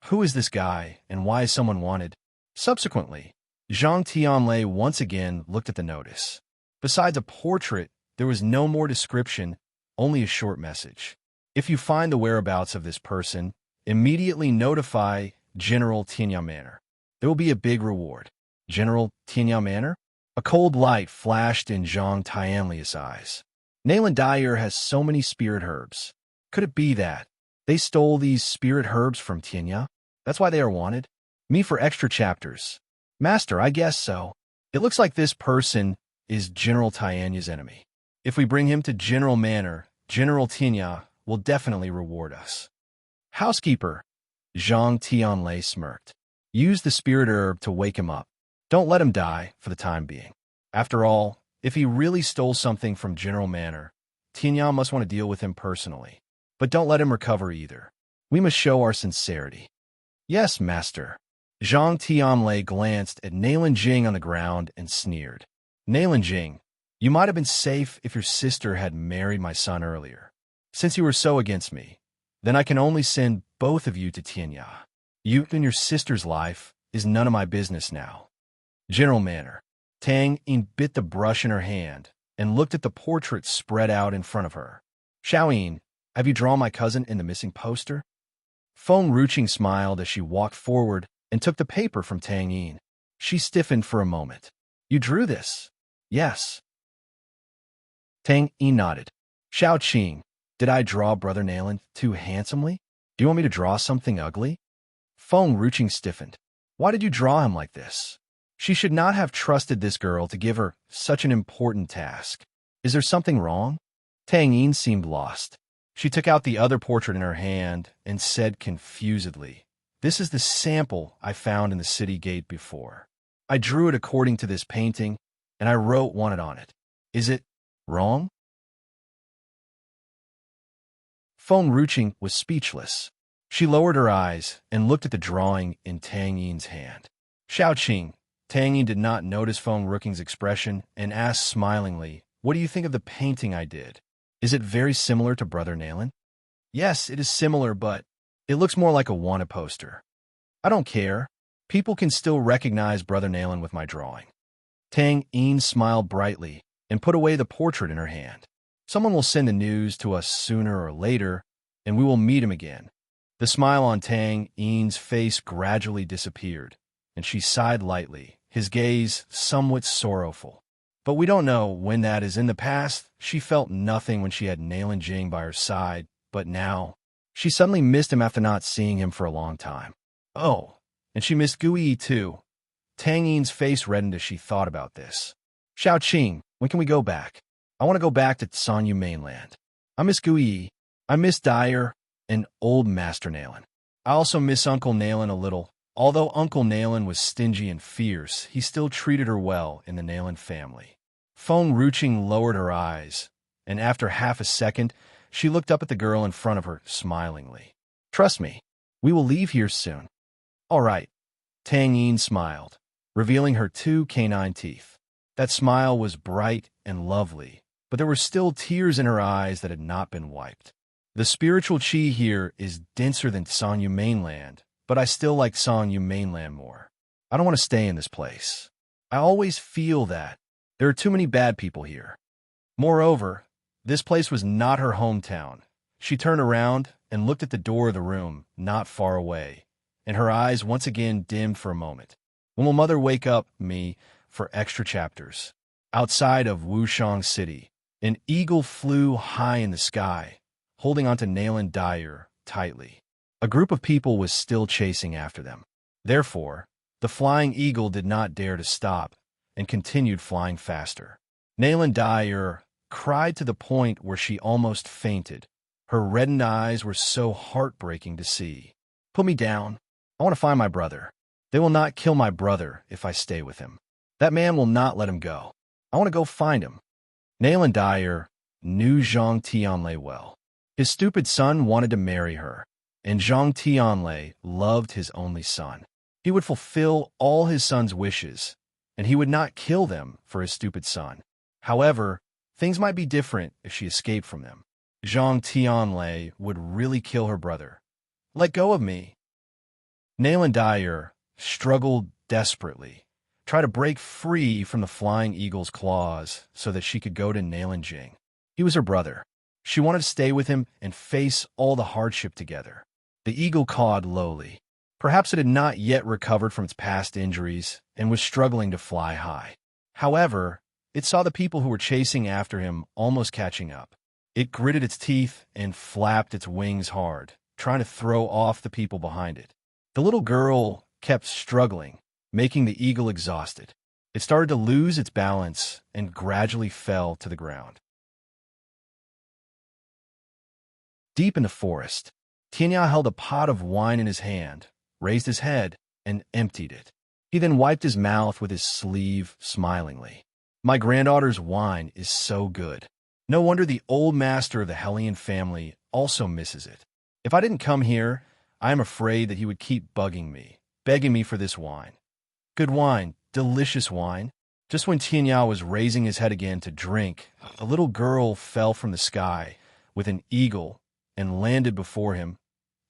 Who is this guy, and why is someone wanted? Subsequently, Zhang Tianlei once again looked at the notice. Besides a portrait, there was no more description, only a short message. If you find the whereabouts of this person, immediately notify General Tianya Manor. There will be a big reward. General Tianya Manor? A cold light flashed in Zhang Tianlei's eyes. Nalan Dyer has so many spirit herbs. Could it be that they stole these spirit herbs from Tianya? That's why they are wanted? Me for extra chapters. Master, I guess so. It looks like this person is General Tianya's enemy. If we bring him to General Manor, General Tianya will definitely reward us. Housekeeper, Zhang Tianlei smirked. Use the spirit herb to wake him up. Don't let him die for the time being. After all, if he really stole something from General Manor, Tianya must want to deal with him personally. But don't let him recover either. We must show our sincerity. Yes, master. Zhang Tianlei glanced at Nalan Jing on the ground and sneered. Nalan Jing, you might have been safe if your sister had married my son earlier. Since you were so against me, then I can only send both of you to Tianya. You and your sister's life is none of my business now. General Manor. Tang Yin bit the brush in her hand and looked at the portrait spread out in front of her. Xiaoyin, have you drawn my cousin in the missing poster? Feng Ruqing smiled as she walked forward and took the paper from Tang Yin. She stiffened for a moment. You drew this? Yes. Tang Yin nodded. Xiao Qing, did I draw Brother Nalan too handsomely? Do you want me to draw something ugly? Feng Ruqing stiffened. Why did you draw him like this? She should not have trusted this girl to give her such an important task. Is there something wrong? Tang Yin seemed lost. She took out the other portrait in her hand and said confusedly, This is the sample I found in the city gate before. I drew it according to this painting, and I wrote wanted on it. Is it wrong? Feng Ruqing was speechless. She lowered her eyes and looked at the drawing in Tang Yin's hand. Xiao Qing, Tang Yin did not notice Feng Ruqing's expression and asked smilingly, What do you think of the painting I did? Is it very similar to Brother Nalan? Yes, it is similar, but it looks more like a wanted poster. I don't care. People can still recognize Brother Nalan with my drawing. Tang Yin smiled brightly and put away the portrait in her hand. Someone will send the news to us sooner or later, and we will meet him again. The smile on Tang Yin's face gradually disappeared, and she sighed lightly, his gaze somewhat sorrowful. But we don't know when that is. In the past, she felt nothing when she had Nalan Jing by her side, but now, she suddenly missed him after not seeing him for a long time. Oh, and she missed Gui too. Tang Yin's face reddened as she thought about this. Xiao Qing, when can we go back? I want to go back to Sanyu mainland. I miss Gui. I miss Dyer and old Master Nalan. I also miss Uncle Nalan a little. Although Uncle Nalan was stingy and fierce, he still treated her well in the Nalan family. Feng Ruqing lowered her eyes and after half a second, she looked up at the girl in front of her smilingly. Trust me, we will leave here soon. All right. Tang Yin smiled, revealing her 2 canine teeth. That smile was bright and lovely, but there were still tears in her eyes that had not been wiped. The spiritual qi here is denser than Sangyu mainland, but I still like Sangyu mainland more. I don't want to stay in this place. I always feel that. There are too many bad people here. Moreover, this place was not her hometown. She turned around and looked at the door of the room, not far away, and her eyes once again dimmed for a moment. When will Mother wake up me for extra chapters? Outside of Wushang City, an eagle flew high in the sky, holding onto Nayland Dyer tightly. A group of people was still chasing after them. Therefore, the flying eagle did not dare to stop and continued flying faster. Nayland Dyer cried to the point where she almost fainted. Her reddened eyes were so heartbreaking to see. Put me down. I want to find my brother. They will not kill my brother if I stay with him. That man will not let him go. I want to go find him. Nayland Dyer knew Zhang Tianlei well. His stupid son wanted to marry her, and Zhang Tianlei loved his only son. He would fulfill all his son's wishes, and he would not kill them for his stupid son. However, things might be different if she escaped from them. Zhang Tianlei would really kill her brother. Let go of me. Nayland Dyer struggled desperately, tried to break free from the flying eagle's claws so that she could go to Nayland Jing. He was her brother. She wanted to stay with him and face all the hardship together. The eagle cawed lowly. Perhaps it had not yet recovered from its past injuries and was struggling to fly high. However, it saw the people who were chasing after him almost catching up. It gritted its teeth and flapped its wings hard, trying to throw off the people behind it. The little girl kept struggling, making the eagle exhausted. It started to lose its balance and gradually fell to the ground. Deep in the forest, Tianya held a pot of wine in his hand, raised his head, and emptied it. He then wiped his mouth with his sleeve smilingly. My granddaughter's wine is so good. No wonder the old master of the Hellion family also misses it. If I didn't come here, I am afraid that he would keep bugging me, begging me for this wine. Good wine, delicious wine. Just when Tianya was raising his head again to drink, a little girl fell from the sky with an eagle and landed before him.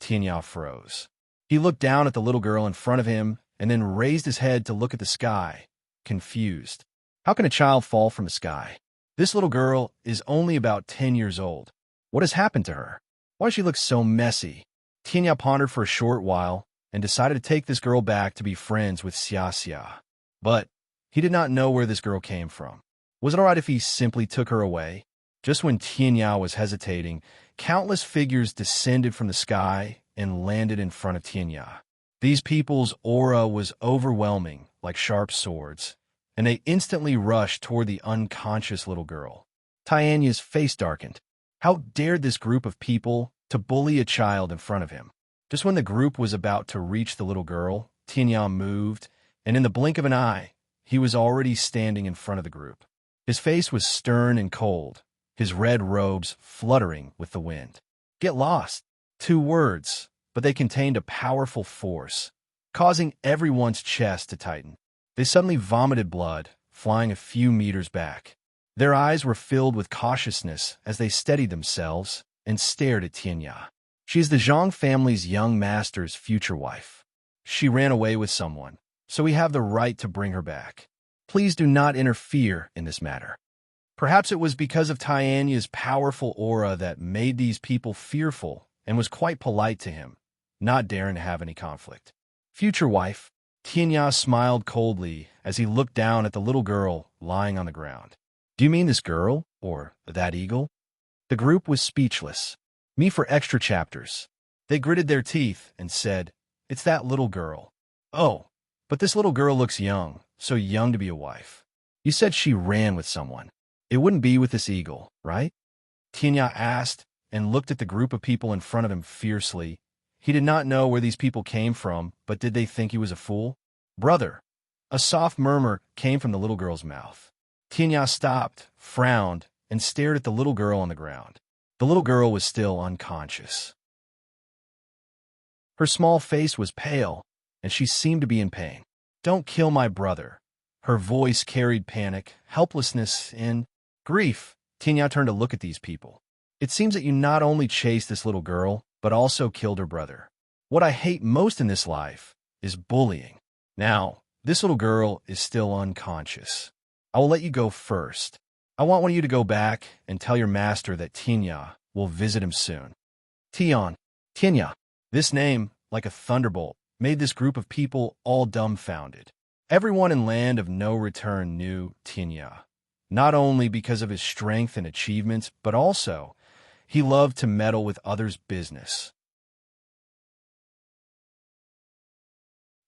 Tianya froze. He looked down at the little girl in front of him and then raised his head to look at the sky, confused. How can a child fall from the sky? This little girl is only about 10 years old. What has happened to her? Why does she look so messy? Tianya pondered for a short while and decided to take this girl back to be friends with Xia Xia. But he did not know where this girl came from. Was it all right if he simply took her away? Just when Tianya was hesitating, countless figures descended from the sky and landed in front of Tianya. These people's aura was overwhelming, like sharp swords, and they instantly rushed toward the unconscious little girl. Tianya's face darkened. How dared this group of people to bully a child in front of him? Just when the group was about to reach the little girl, Tianya moved, and in the blink of an eye, he was already standing in front of the group. His face was stern and cold, his red robes fluttering with the wind. Get lost. 2 words, but they contained a powerful force, causing everyone's chest to tighten. They suddenly vomited blood, flying a few meters back. Their eyes were filled with cautiousness as they steadied themselves and stared at Tianya. She is the Zhang family's young master's future wife. She ran away with someone, so we have the right to bring her back. Please do not interfere in this matter. Perhaps it was because of Tianya's powerful aura that made these people fearful and was quite polite to him, not daring to have any conflict. Future wife, Tianya smiled coldly as he looked down at the little girl lying on the ground. Do you mean this girl, or that eagle? The group was speechless. Me for extra chapters. They gritted their teeth and said, It's that little girl. Oh, but this little girl looks young, so young to be a wife. You said she ran with someone. It wouldn't be with this eagle, right? Tianya asked and looked at the group of people in front of him fiercely. He did not know where these people came from, but did they think he was a fool? Brother. A soft murmur came from the little girl's mouth. Tianya stopped, frowned, and stared at the little girl on the ground. The little girl was still unconscious. Her small face was pale, and she seemed to be in pain. "Don't kill my brother." Her voice carried panic, helplessness, and grief. Tinya turned to look at these people. "It seems that you not only chased this little girl, but also killed her brother. What I hate most in this life is bullying. Now, this little girl is still unconscious. I will let you go first. I want one of you to go back and tell your master that Tinya will visit him soon." Tinya. This name, like a thunderbolt, made this group of people all dumbfounded. Everyone in Land of No Return knew Tinya, not only because of his strength and achievements, but also he loved to meddle with others' business.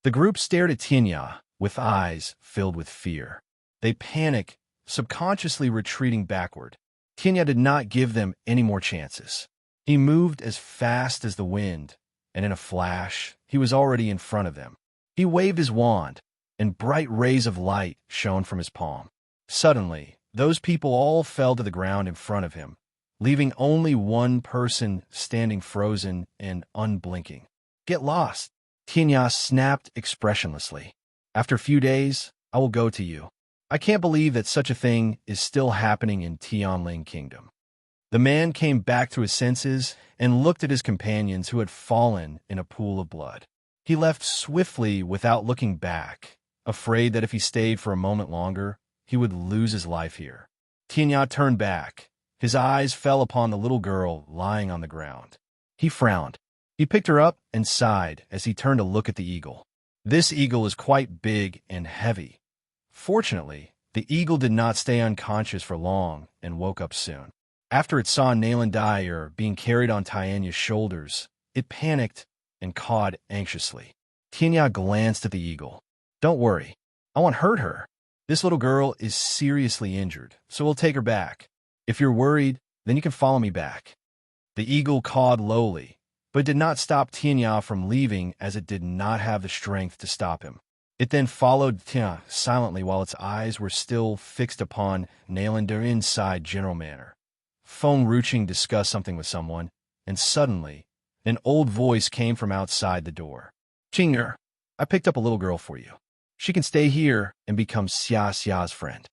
The group stared at Tinya with eyes filled with fear. They panicked, subconsciously retreating backward. Tinya did not give them any more chances. He moved as fast as the wind, and in a flash, he was already in front of them. He waved his wand, and bright rays of light shone from his palm. Suddenly, those people all fell to the ground in front of him, leaving only one person standing frozen and unblinking. "Get lost!" Tinya snapped expressionlessly. "After a few days, I will go to you. I can't believe that such a thing is still happening in Tianling Kingdom." The man came back to his senses and looked at his companions who had fallen in a pool of blood. He left swiftly without looking back, afraid that if he stayed for a moment longer, he would lose his life here. Tinya turned back. His eyes fell upon the little girl lying on the ground. He frowned. He picked her up and sighed as he turned to look at the eagle. This eagle is quite big and heavy. Fortunately, the eagle did not stay unconscious for long and woke up soon. After it saw Nayland Dyer being carried on Tianya's shoulders, it panicked and cawed anxiously. Tinya glanced at the eagle. "Don't worry, I won't hurt her. This little girl is seriously injured, so we'll take her back. If you're worried, then you can follow me back." The eagle cawed lowly, but did not stop Tinya from leaving as it did not have the strength to stop him. It then followed Tinya silently while its eyes were still fixed upon Nayland Dyer inside General Manor. Feng Ruching discussed something with someone, and suddenly, an old voice came from outside the door. "Qing'er, I picked up a little girl for you. She can stay here and become Xia's friend."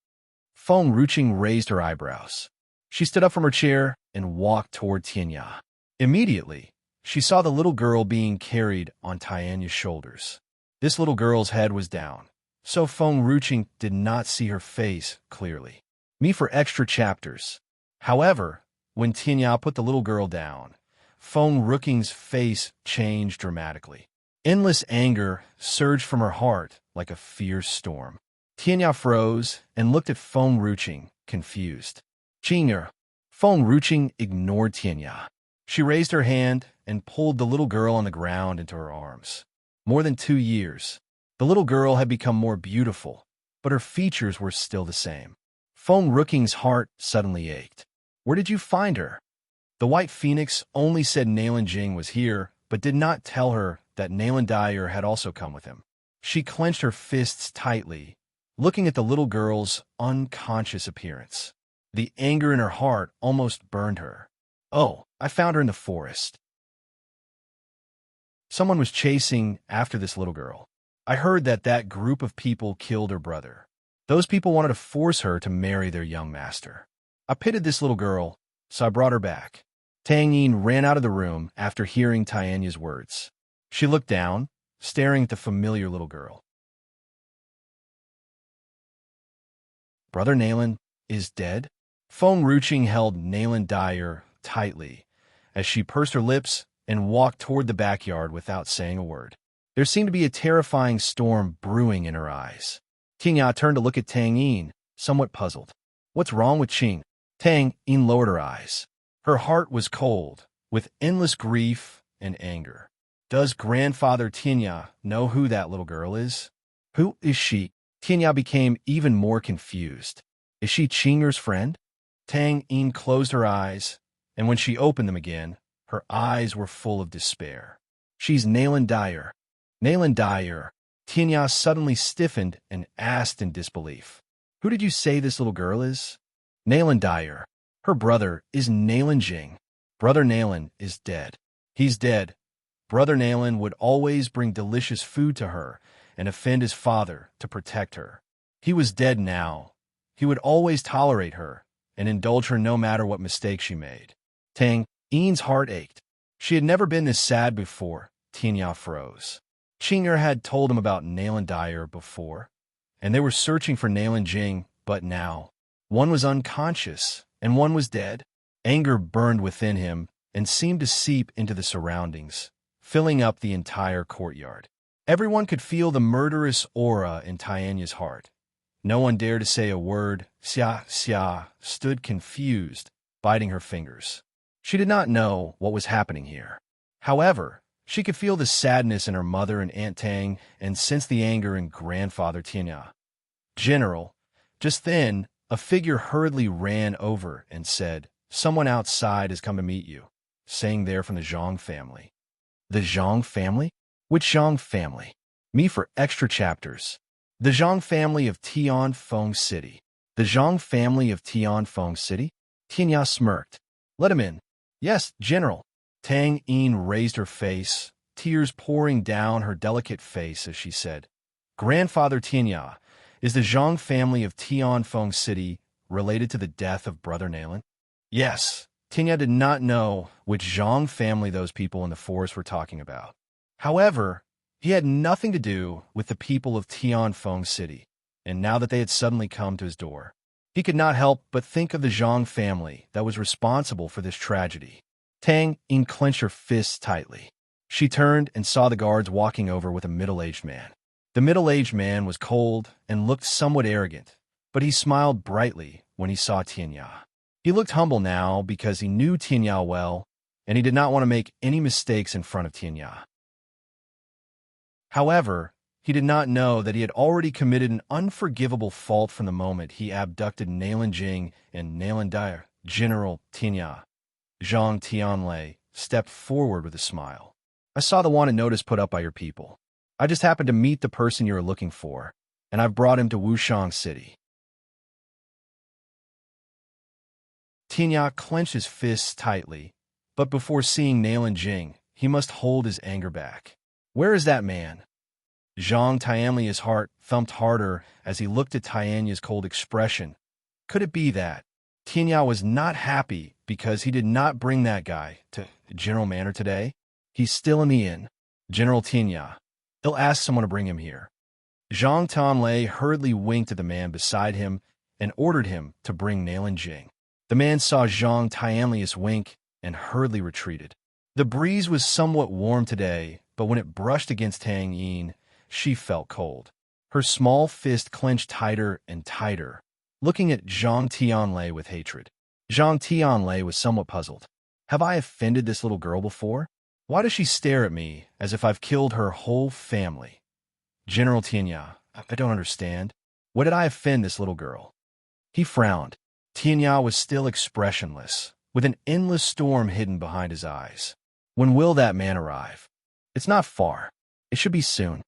Feng Ruching raised her eyebrows. She stood up from her chair and walked toward Tianya. Immediately, she saw the little girl being carried on Tianya's shoulders. This little girl's head was down, so Feng Ruching did not see her face clearly. Me for extra chapters. However, when Tianya put the little girl down, Feng Ruching's face changed dramatically. Endless anger surged from her heart like a fierce storm. Tianya froze and looked at Feng Ruching, confused. "Qing'er." Feng Ruching ignored Tianya. She raised her hand and pulled the little girl on the ground into her arms. More than 2 years, the little girl had become more beautiful, but her features were still the same. Feng Ruching's heart suddenly ached. "Where did you find her?" The White Phoenix only said Nayland Jing was here, but did not tell her that Nayland Dyer had also come with him. She clenched her fists tightly, looking at the little girl's unconscious appearance. The anger in her heart almost burned her. "Oh, I found her in the forest. Someone was chasing after this little girl. I heard that group of people killed her brother. Those people wanted to force her to marry their young master. I pitied this little girl, so I brought her back." Tang Yin ran out of the room after hearing Tianya's words. She looked down, staring at the familiar little girl. "Brother Nayland is dead?" Feng Ruching held Nayland Dyer tightly as she pursed her lips and walked toward the backyard without saying a word. There seemed to be a terrifying storm brewing in her eyes. Tinya turned to look at Tang Yin, somewhat puzzled. "What's wrong with Qing?" Tang Yin lowered her eyes. Her heart was cold, with endless grief and anger. "Does Grandfather Tinya know who that little girl is?" "Who is she?" Tinya became even more confused. "Is she Qing'er's friend?" Tang Yin closed her eyes, and when she opened them again, her eyes were full of despair. "She's Nayland Dyer." "Nayland Dyer." Tinya suddenly stiffened and asked in disbelief. "Who did you say this little girl is?" "Nayland Dyer." Her brother is Nalan Jing. Brother Nalan is dead. He's dead. Brother Nalan would always bring delicious food to her and offend his father to protect her. He was dead now. He would always tolerate her and indulge her no matter what mistake she made. Tang Yin's heart ached. She had never been this sad before. Tianya froze. Qing'er had told him about Nalan Dyer before, and they were searching for Nalan Jing, but now one was unconscious and one was dead. Anger burned within him and seemed to seep into the surroundings, filling up the entire courtyard. Everyone could feel the murderous aura in Tianya's heart. No one dared to say a word. Xia stood confused, biting her fingers. She did not know what was happening here. However, she could feel the sadness in her mother and Aunt Tang and sense the anger in grandfather Tianya. General, just then, a figure hurriedly ran over and said, "Someone outside has come to meet you," saying they're from the Zhang family. The Zhang family? Which Zhang family? Me for extra chapters. The Zhang family of Tianfeng City. The Zhang family of Tianfeng City? Tianya smirked. "Let him in." "Yes, General." Tang Yin raised her face, tears pouring down her delicate face as she said, "Grandfather Tianya, is the Zhang family of Tianfeng City related to the death of Brother Nalan?" Yes. Tianya did not know which Zhang family those people in the forest were talking about. However, he had nothing to do with the people of Tianfeng City, and now that they had suddenly come to his door, he could not help but think of the Zhang family that was responsible for this tragedy. Tang Yin clenched her fists tightly. She turned and saw the guards walking over with a middle-aged man. The middle-aged man was cold and looked somewhat arrogant, but he smiled brightly when he saw Tianya. He looked humble now because he knew Tianya well, and he did not want to make any mistakes in front of Tianya. However, he did not know that he had already committed an unforgivable fault from the moment he abducted Nalan Jing and Nalan Dyer. General Tianya. Zhang Tianlei stepped forward with a smile. "I saw the wanted notice put up by your people. I just happened to meet the person you are looking for, and I've brought him to Wushang City." Tianya clenched his fists tightly, but before seeing Nalan Jing, he must hold his anger back. "Where is that man?" Zhang Tianli's heart thumped harder as he looked at Tianya's cold expression. Could it be that Tianya was not happy because he did not bring that guy to General Manor today? "He's still in the inn. General Tianya. He'll ask someone to bring him here." Zhang Tianlei hurriedly winked at the man beside him and ordered him to bring Nalan Jing. The man saw Zhang Tianli's wink and hurriedly retreated. The breeze was somewhat warm today, but when it brushed against Tang Yin, she felt cold. Her small fist clenched tighter and tighter, looking at Zhang Tianlei with hatred. Zhang Tianlei was somewhat puzzled. Have I offended this little girl before? Why does she stare at me as if I've killed her whole family? General Tianya, I don't understand. What did I offend this little girl? He frowned. Tianya was still expressionless, with an endless storm hidden behind his eyes. When will that man arrive? It's not far. It should be soon.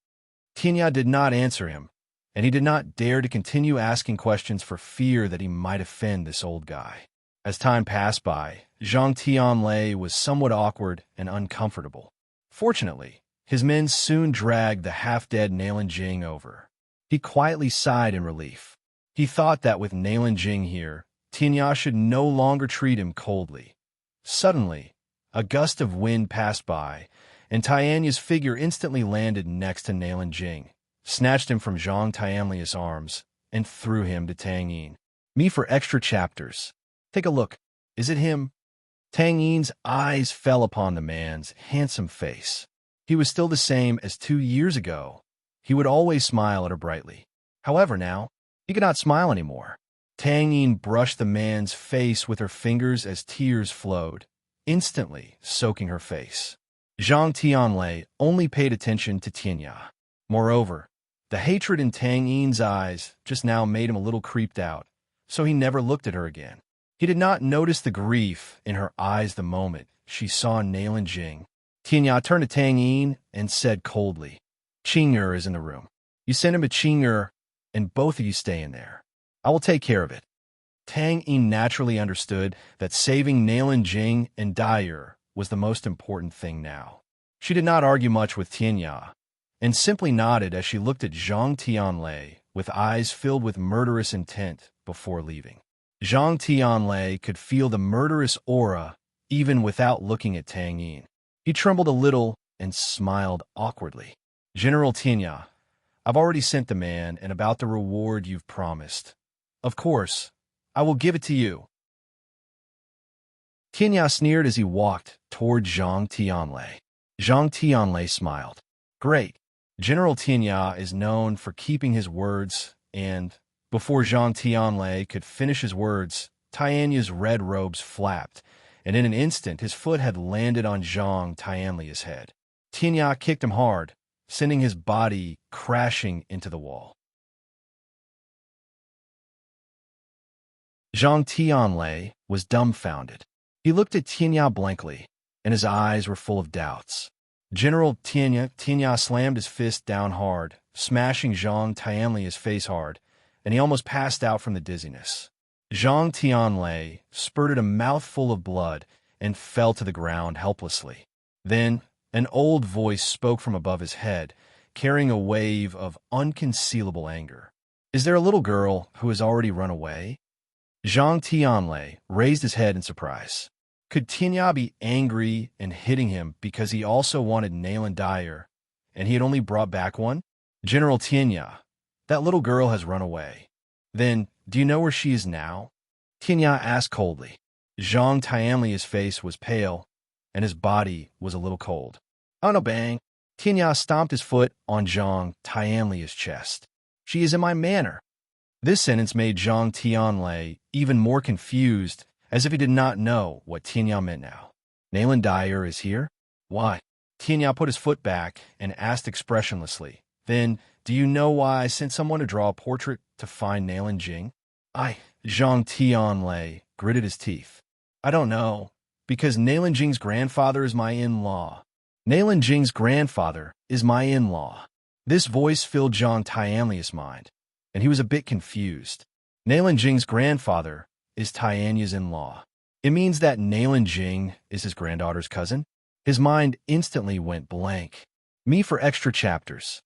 Tianya did not answer him, and he did not dare to continue asking questions for fear that he might offend this old guy. As time passed by, Zhang Tianlei was somewhat awkward and uncomfortable. Fortunately, his men soon dragged the half-dead Nalan Jing over. He quietly sighed in relief. He thought that with Nalan Jing here, Tianya should no longer treat him coldly. Suddenly, a gust of wind passed by, and Tianya's figure instantly landed next to Nalan Jing, snatched him from Zhang Tianli's arms, and threw him to Tang Yin. Me for extra chapters. Take a look. Is it him? Tang Yin's eyes fell upon the man's handsome face. He was still the same as 2 years ago. He would always smile at her brightly. However, now, he could not smile anymore. Tang Yin brushed the man's face with her fingers as tears flowed, instantly soaking her face. Zhang Tianlei only paid attention to Tianya. Moreover, the hatred in Tang Yin's eyes just now made him a little creeped out, so he never looked at her again. He did not notice the grief in her eyes the moment she saw Nalan Jing. Tianya turned to Tang Yin and said coldly, "Qing'er is in the room. You send him to Qing'er, and both of you stay in there. I will take care of it." Tang Yin naturally understood that saving Nailan Jing and Dyer was the most important thing now. She did not argue much with Tianya, and simply nodded as she looked at Zhang Tianlei with eyes filled with murderous intent before leaving. Zhang Tianlei could feel the murderous aura even without looking at Tang Yin. He trembled a little and smiled awkwardly. General Tianya, I've already sent the man and about the reward you've promised. Of course, I will give it to you. Tianya sneered as he walked toward Zhang Tianlei. Zhang Tianlei smiled. Great. General Tianya is known for keeping his words, and before Zhang Tianlei could finish his words, Tianya's red robes flapped, and in an instant his foot had landed on Zhang Tianlei's head. Tianya kicked him hard, sending his body crashing into the wall. Zhang Tianlei was dumbfounded. He looked at Tianya blankly, and his eyes were full of doubts. General Tianya slammed his fist down hard, smashing Zhang Tianlei's face hard, and he almost passed out from the dizziness. Zhang Tianlei spurted a mouthful of blood and fell to the ground helplessly. Then, an old voice spoke from above his head, carrying a wave of unconcealable anger. Is there a little girl who has already run away? Zhang Tianlei raised his head in surprise. Could Tianya be angry and hitting him because he also wanted Nailan Dyer, and he had only brought back one? General Tianya, that little girl has run away. Then, do you know where she is now? Tianya asked coldly. Zhang Tianlei's face was pale, and his body was a little cold. Oh no, bang! Tianya stomped his foot on Zhang Tianlei's chest. She is in my manor. This sentence made Zhang Tianlei even more confused, as if he did not know what Tianya meant now. Nailan Dyer is here? Why? Tianya put his foot back and asked expressionlessly. Then, do you know why I sent someone to draw a portrait to find Nailan Jing? Zhang Tianlei gritted his teeth. I don't know, because Nailan Jing's grandfather is my in-law. Nailan Jing's grandfather is my in-law. This voice filled Zhang Tianlei's mind, and he was a bit confused. Nailan Jing's grandfather is Tianya's in-law. It means that Nailan Jing is his granddaughter's cousin? His mind instantly went blank. Me for extra chapters.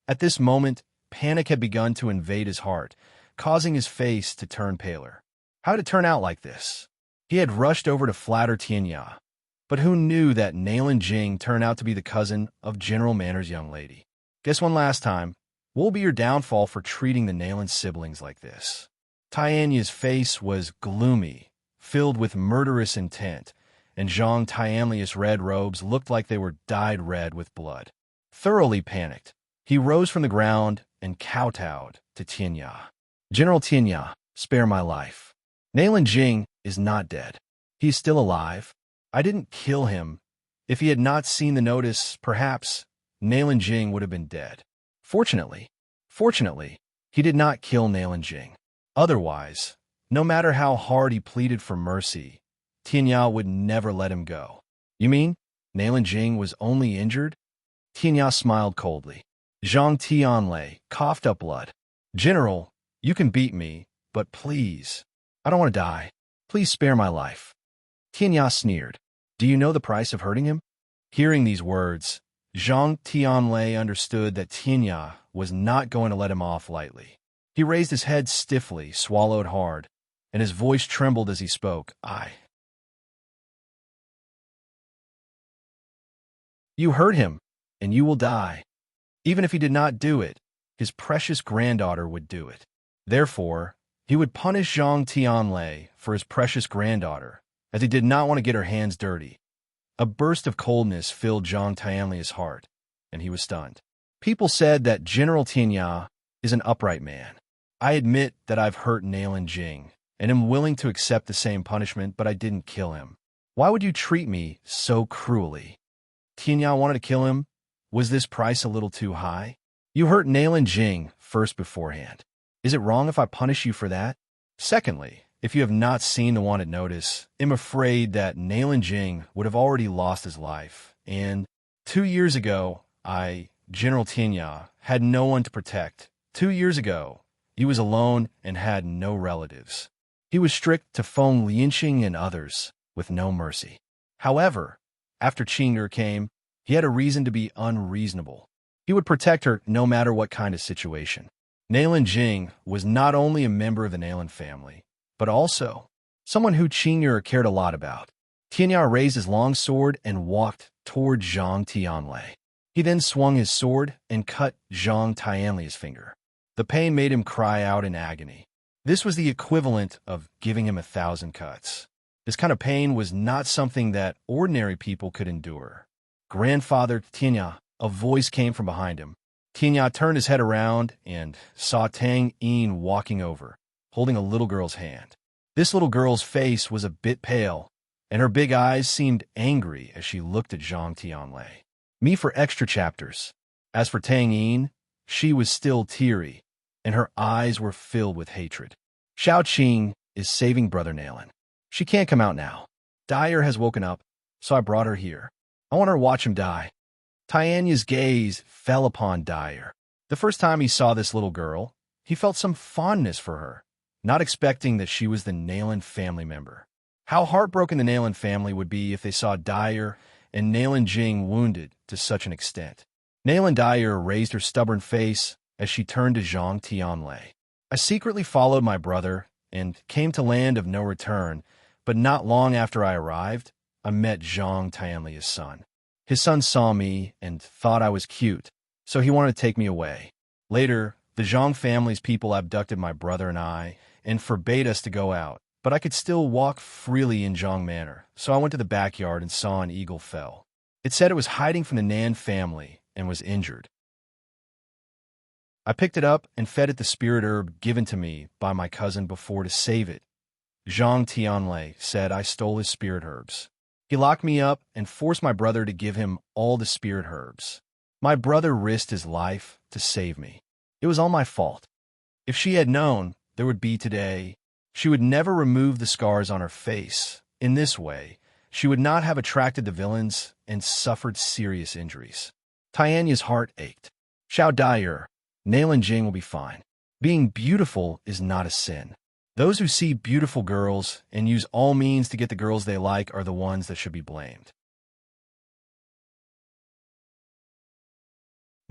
At this moment, panic had begun to invade his heart, causing his face to turn paler. How did it turn out like this? He had rushed over to flatter Tianya, but who knew that Nailan Jing turned out to be the cousin of General Manor's young lady? Guess one last time, what will be your downfall for treating the Nailan siblings like this? Tianya's face was gloomy, filled with murderous intent, and Zhang Tianlei's red robes looked like they were dyed red with blood. Thoroughly panicked, he rose from the ground and kowtowed to Tianya. General Tianya, spare my life. Nailan Jing is not dead. He is still alive. I didn't kill him. If he had not seen the notice, perhaps Nailan Jing would have been dead. Fortunately, he did not kill Nailan Jing. Otherwise, no matter how hard he pleaded for mercy, Tianya would never let him go. You mean Nailan Jing was only injured? Tianya smiled coldly. Zhang Tianlei coughed up blood. General, you can beat me, but please, I don't want to die. Please spare my life. Tianya sneered. Do you know the price of hurting him? Hearing these words, Zhang Tianlei understood that Tianya was not going to let him off lightly. He raised his head stiffly, swallowed hard, and his voice trembled as he spoke. You hurt him, and you will die. Even if he did not do it, his precious granddaughter would do it. Therefore, he would punish Zhang Tianlei for his precious granddaughter, as he did not want to get her hands dirty. A burst of coldness filled Zhang Tianlei's heart, and he was stunned. People said that General Tianya is an upright man. I admit that I've hurt Nailan Jing, and am willing to accept the same punishment, but I didn't kill him. Why would you treat me so cruelly? Tianya wanted to kill him. Was this price a little too high? You hurt Nailan Jing first beforehand. Is it wrong if I punish you for that? Secondly, if you have not seen the wanted notice, I'm afraid that Nailan Jing would have already lost his life, and 2 years ago, General Tianya, had no one to protect. 2 years ago, He was alone and had no relatives. He was strict to Feng Lianqing and others, with no mercy. However, after Qing'er came, he had a reason to be unreasonable. He would protect her no matter what kind of situation. Nailin Jing was not only a member of the Nailin family, but also someone who Qing'er cared a lot about. Tianya raised his long sword and walked toward Zhang Tianlei. He then swung his sword and cut Zhang Tianlei's finger. The pain made him cry out in agony. This was the equivalent of giving him 1,000 cuts. This kind of pain was not something that ordinary people could endure. Grandfather Tianya, a voice came from behind him. Tianya turned his head around and saw Tang Yin walking over, holding a little girl's hand. This little girl's face was a bit pale, and her big eyes seemed angry as she looked at Zhang Tianlei. Me for extra chapters. As for Tang Yin, she was still teary, and her eyes were filled with hatred. Xiao Qing is saving Brother Nailin. She can't come out now. Dyer has woken up, so I brought her here. I want her to watch him die. Tianya's gaze fell upon Dyer. The first time he saw this little girl, he felt some fondness for her, not expecting that she was the Nailin family member. How heartbroken the Nailin family would be if they saw Dyer and Nailin Jing wounded to such an extent. Nailin Dyer raised her stubborn face as she turned to Zhang Tianlei. I secretly followed my brother and came to land of no return, but not long after I arrived, I met Zhang Tianlei's son. His son saw me and thought I was cute, so he wanted to take me away. Later, the Zhang family's people abducted my brother and I and forbade us to go out, but I could still walk freely in Zhang Manor, so I went to the backyard and saw an eagle fell. It said it was hiding from the Nan family and was injured. I picked it up and fed it the spirit herb given to me by my cousin before to save it. Zhang Tianlei said I stole his spirit herbs. He locked me up and forced my brother to give him all the spirit herbs. My brother risked his life to save me. It was all my fault. If she had known there would be today, she would never remove the scars on her face. In this way, she would not have attracted the villains and suffered serious injuries. Tianya's heart ached. Xiao Dyer, Nailin Jing will be fine. Being beautiful is not a sin. Those who see beautiful girls and use all means to get the girls they like are the ones that should be blamed.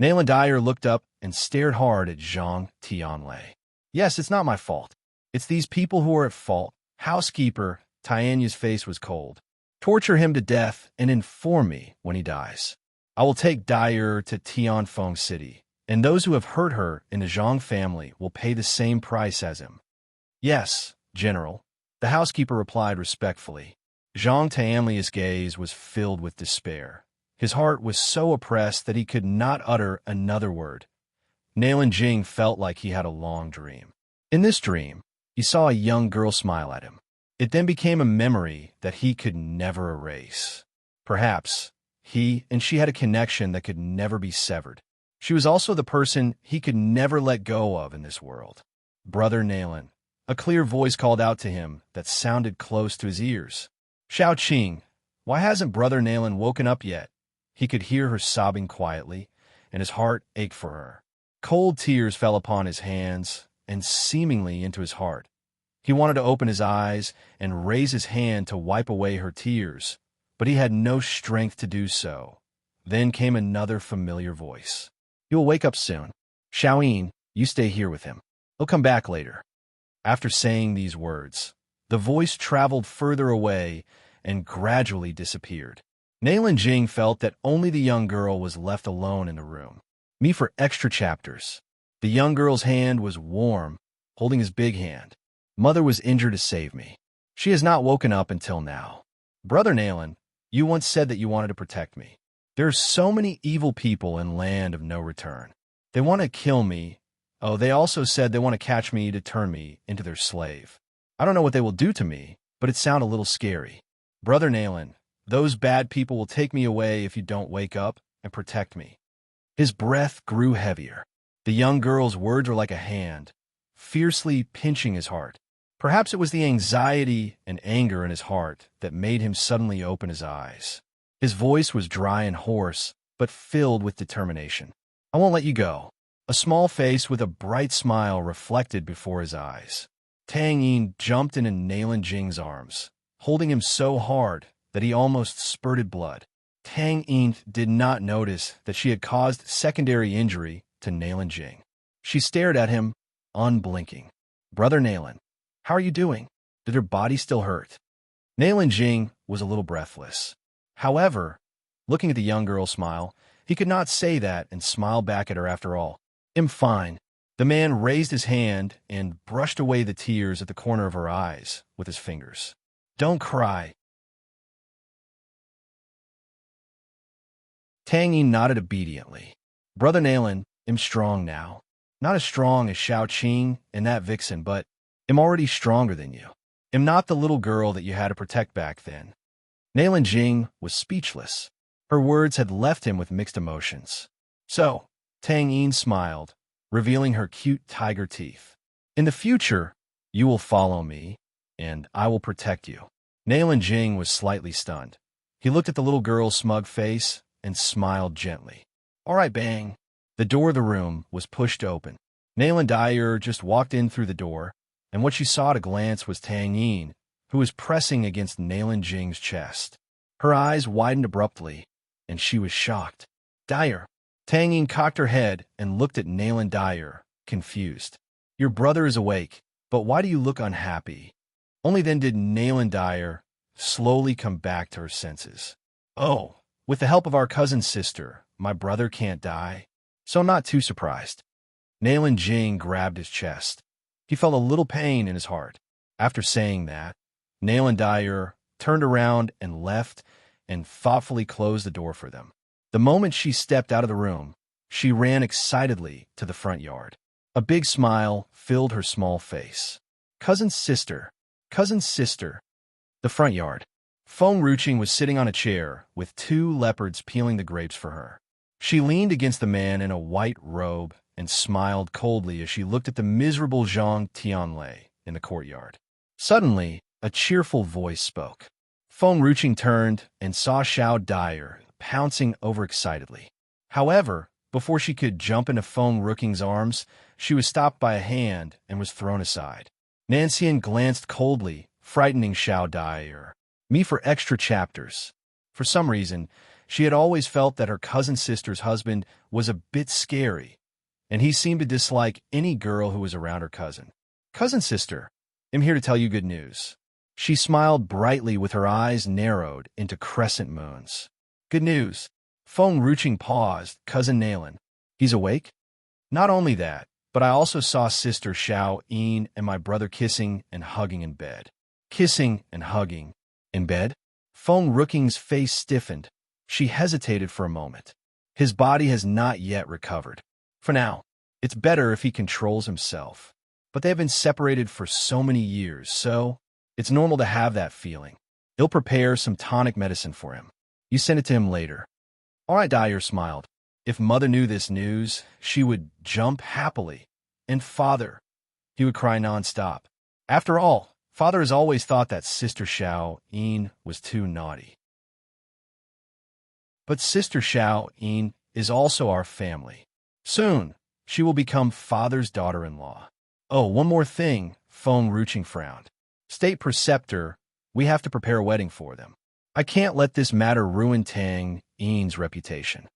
Nailin Dyer looked up and stared hard at Zhang Tianlei. Yes, it's not my fault. It's these people who are at fault. Housekeeper, Tianya's face was cold. Torture him to death and inform me when he dies. I will take Dyer to Tianfeng City, and those who have hurt her in the Zhang family will pay the same price as him. Yes, General, the housekeeper replied respectfully. Zhang Tianlei's gaze was filled with despair. His heart was so oppressed that he could not utter another word. Nailin Jing felt like he had a long dream. In this dream, he saw a young girl smile at him. It then became a memory that he could never erase. Perhaps he and she had a connection that could never be severed. She was also the person he could never let go of in this world. Brother Nailin. A clear voice called out to him that sounded close to his ears. Xiao Qing, why hasn't Brother Nailin woken up yet? He could hear her sobbing quietly, and his heart ached for her. Cold tears fell upon his hands and seemingly into his heart. He wanted to open his eyes and raise his hand to wipe away her tears, but he had no strength to do so. Then came another familiar voice. He will wake up soon. Xiaoyin, you stay here with him. He'll come back later. After saying these words, the voice traveled further away and gradually disappeared. Nailin Jing felt that only the young girl was left alone in the room. Me for extra chapters. The young girl's hand was warm, holding his big hand. Mother was injured to save me. She has not woken up until now. Brother Nailin, you once said that you wanted to protect me. There are so many evil people in Land of No Return. They want to kill me. Oh, they also said they want to catch me to turn me into their slave. I don't know what they will do to me, but it sounds a little scary. Brother Nailin, those bad people will take me away if you don't wake up and protect me. His breath grew heavier. The young girl's words were like a hand, fiercely pinching his heart. Perhaps it was the anxiety and anger in his heart that made him suddenly open his eyes. His voice was dry and hoarse, but filled with determination. I won't let you go. a small face with a bright smile reflected before his eyes. Tang Yin jumped into Nalan Jing's arms, holding him so hard that he almost spurted blood. Tang Yin did not notice that she had caused secondary injury to Nalan Jing. She stared at him, unblinking. "Brother Nalan, how are you doing? Did her body still hurt?" Nalan Jing was a little breathless. However, looking at the young girl smile, he could not say that and smile back at her after all. "I'm fine." The man raised his hand and brushed away the tears at the corner of her eyes with his fingers. "Don't cry." Tang Yin nodded obediently. "Brother Nalan, I'm strong now. Not as strong as Shao Qing and that vixen, but I'm already stronger than you. I'm not the little girl that you had to protect back then." Nalan Jing was speechless. Her words had left him with mixed emotions. "So," Tang Yin smiled, revealing her cute tiger teeth. "In the future, you will follow me, and I will protect you." Nalan Jing was slightly stunned. He looked at the little girl's smug face and smiled gently. "All right, bang." The door of the room was pushed open. Nalan Dyer just walked in through the door, and what she saw at a glance was Tang Yin, who was pressing against Nalan Jing's chest. Her eyes widened abruptly, and she was shocked. "Dyer." Tang Yin cocked her head and looked at Nalan Dyer, confused. "Your brother is awake, but why do you look unhappy?" Only then did Nalan Dyer slowly come back to her senses. "Oh, with the help of our cousin's sister, my brother can't die, so I'm not too surprised." Nalan Jing grabbed his chest. He felt a little pain in his heart. After saying that, Nalan Dyer turned around and left and thoughtfully closed the door for them. The moment she stepped out of the room, she ran excitedly to the front yard. A big smile filled her small face. "Cousin's sister, cousin's sister." The front yard. Feng Ruching was sitting on a chair with two leopards peeling the grapes for her. She leaned against the man in a white robe and smiled coldly as she looked at the miserable Zhang Tianlei in the courtyard. Suddenly, a cheerful voice spoke. Feng Ruching turned and saw Shao Dyer pouncing overexcitedly. However, before she could jump into Feng Ruching's arms, she was stopped by a hand and was thrown aside. Nancian glanced coldly, frightening Shao Dyer. Me for extra chapters. For some reason, she had always felt that her cousin sister's husband was a bit scary, and he seemed to dislike any girl who was around her cousin. "Cousin sister, I'm here to tell you good news." She smiled brightly with her eyes narrowed into crescent moons. "Good news." Feng Ruching paused. "Cousin Nalan, he's awake?" "Not only that, but I also saw Sister Shao Yin and my brother kissing and hugging in bed." "Kissing and hugging in bed?" Feng Ruching's face stiffened. She hesitated for a moment. "His body has not yet recovered. For now, it's better if he controls himself. But they have been separated for so many years, so it's normal to have that feeling. They'll prepare some tonic medicine for him. You send it to him later." "All right," Dyer smiled. If Mother knew this news, she would jump happily. And Father, he would cry nonstop. After all, Father has always thought that Sister Shao Yin was too naughty. But Sister Shao Yin is also our family. Soon, she will become Father's daughter-in-law. Oh, one more thing, Feng Ruching frowned. State Preceptor, we have to prepare a wedding for them. I can't let this matter ruin Tang Yin's reputation.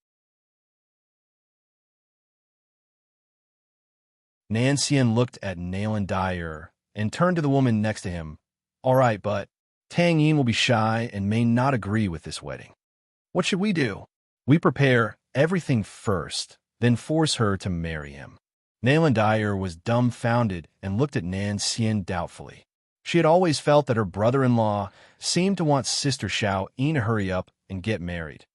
Nancian looked at Nalan Dyer and turned to the woman next to him. All right, but Tang Yin will be shy and may not agree with this wedding. What should we do? We prepare everything first, then force her to marry him. Nalan Dyer was dumbfounded and looked at Nancian doubtfully. She had always felt that her brother-in-law seemed to want Sister Shao Yin to hurry up and get married.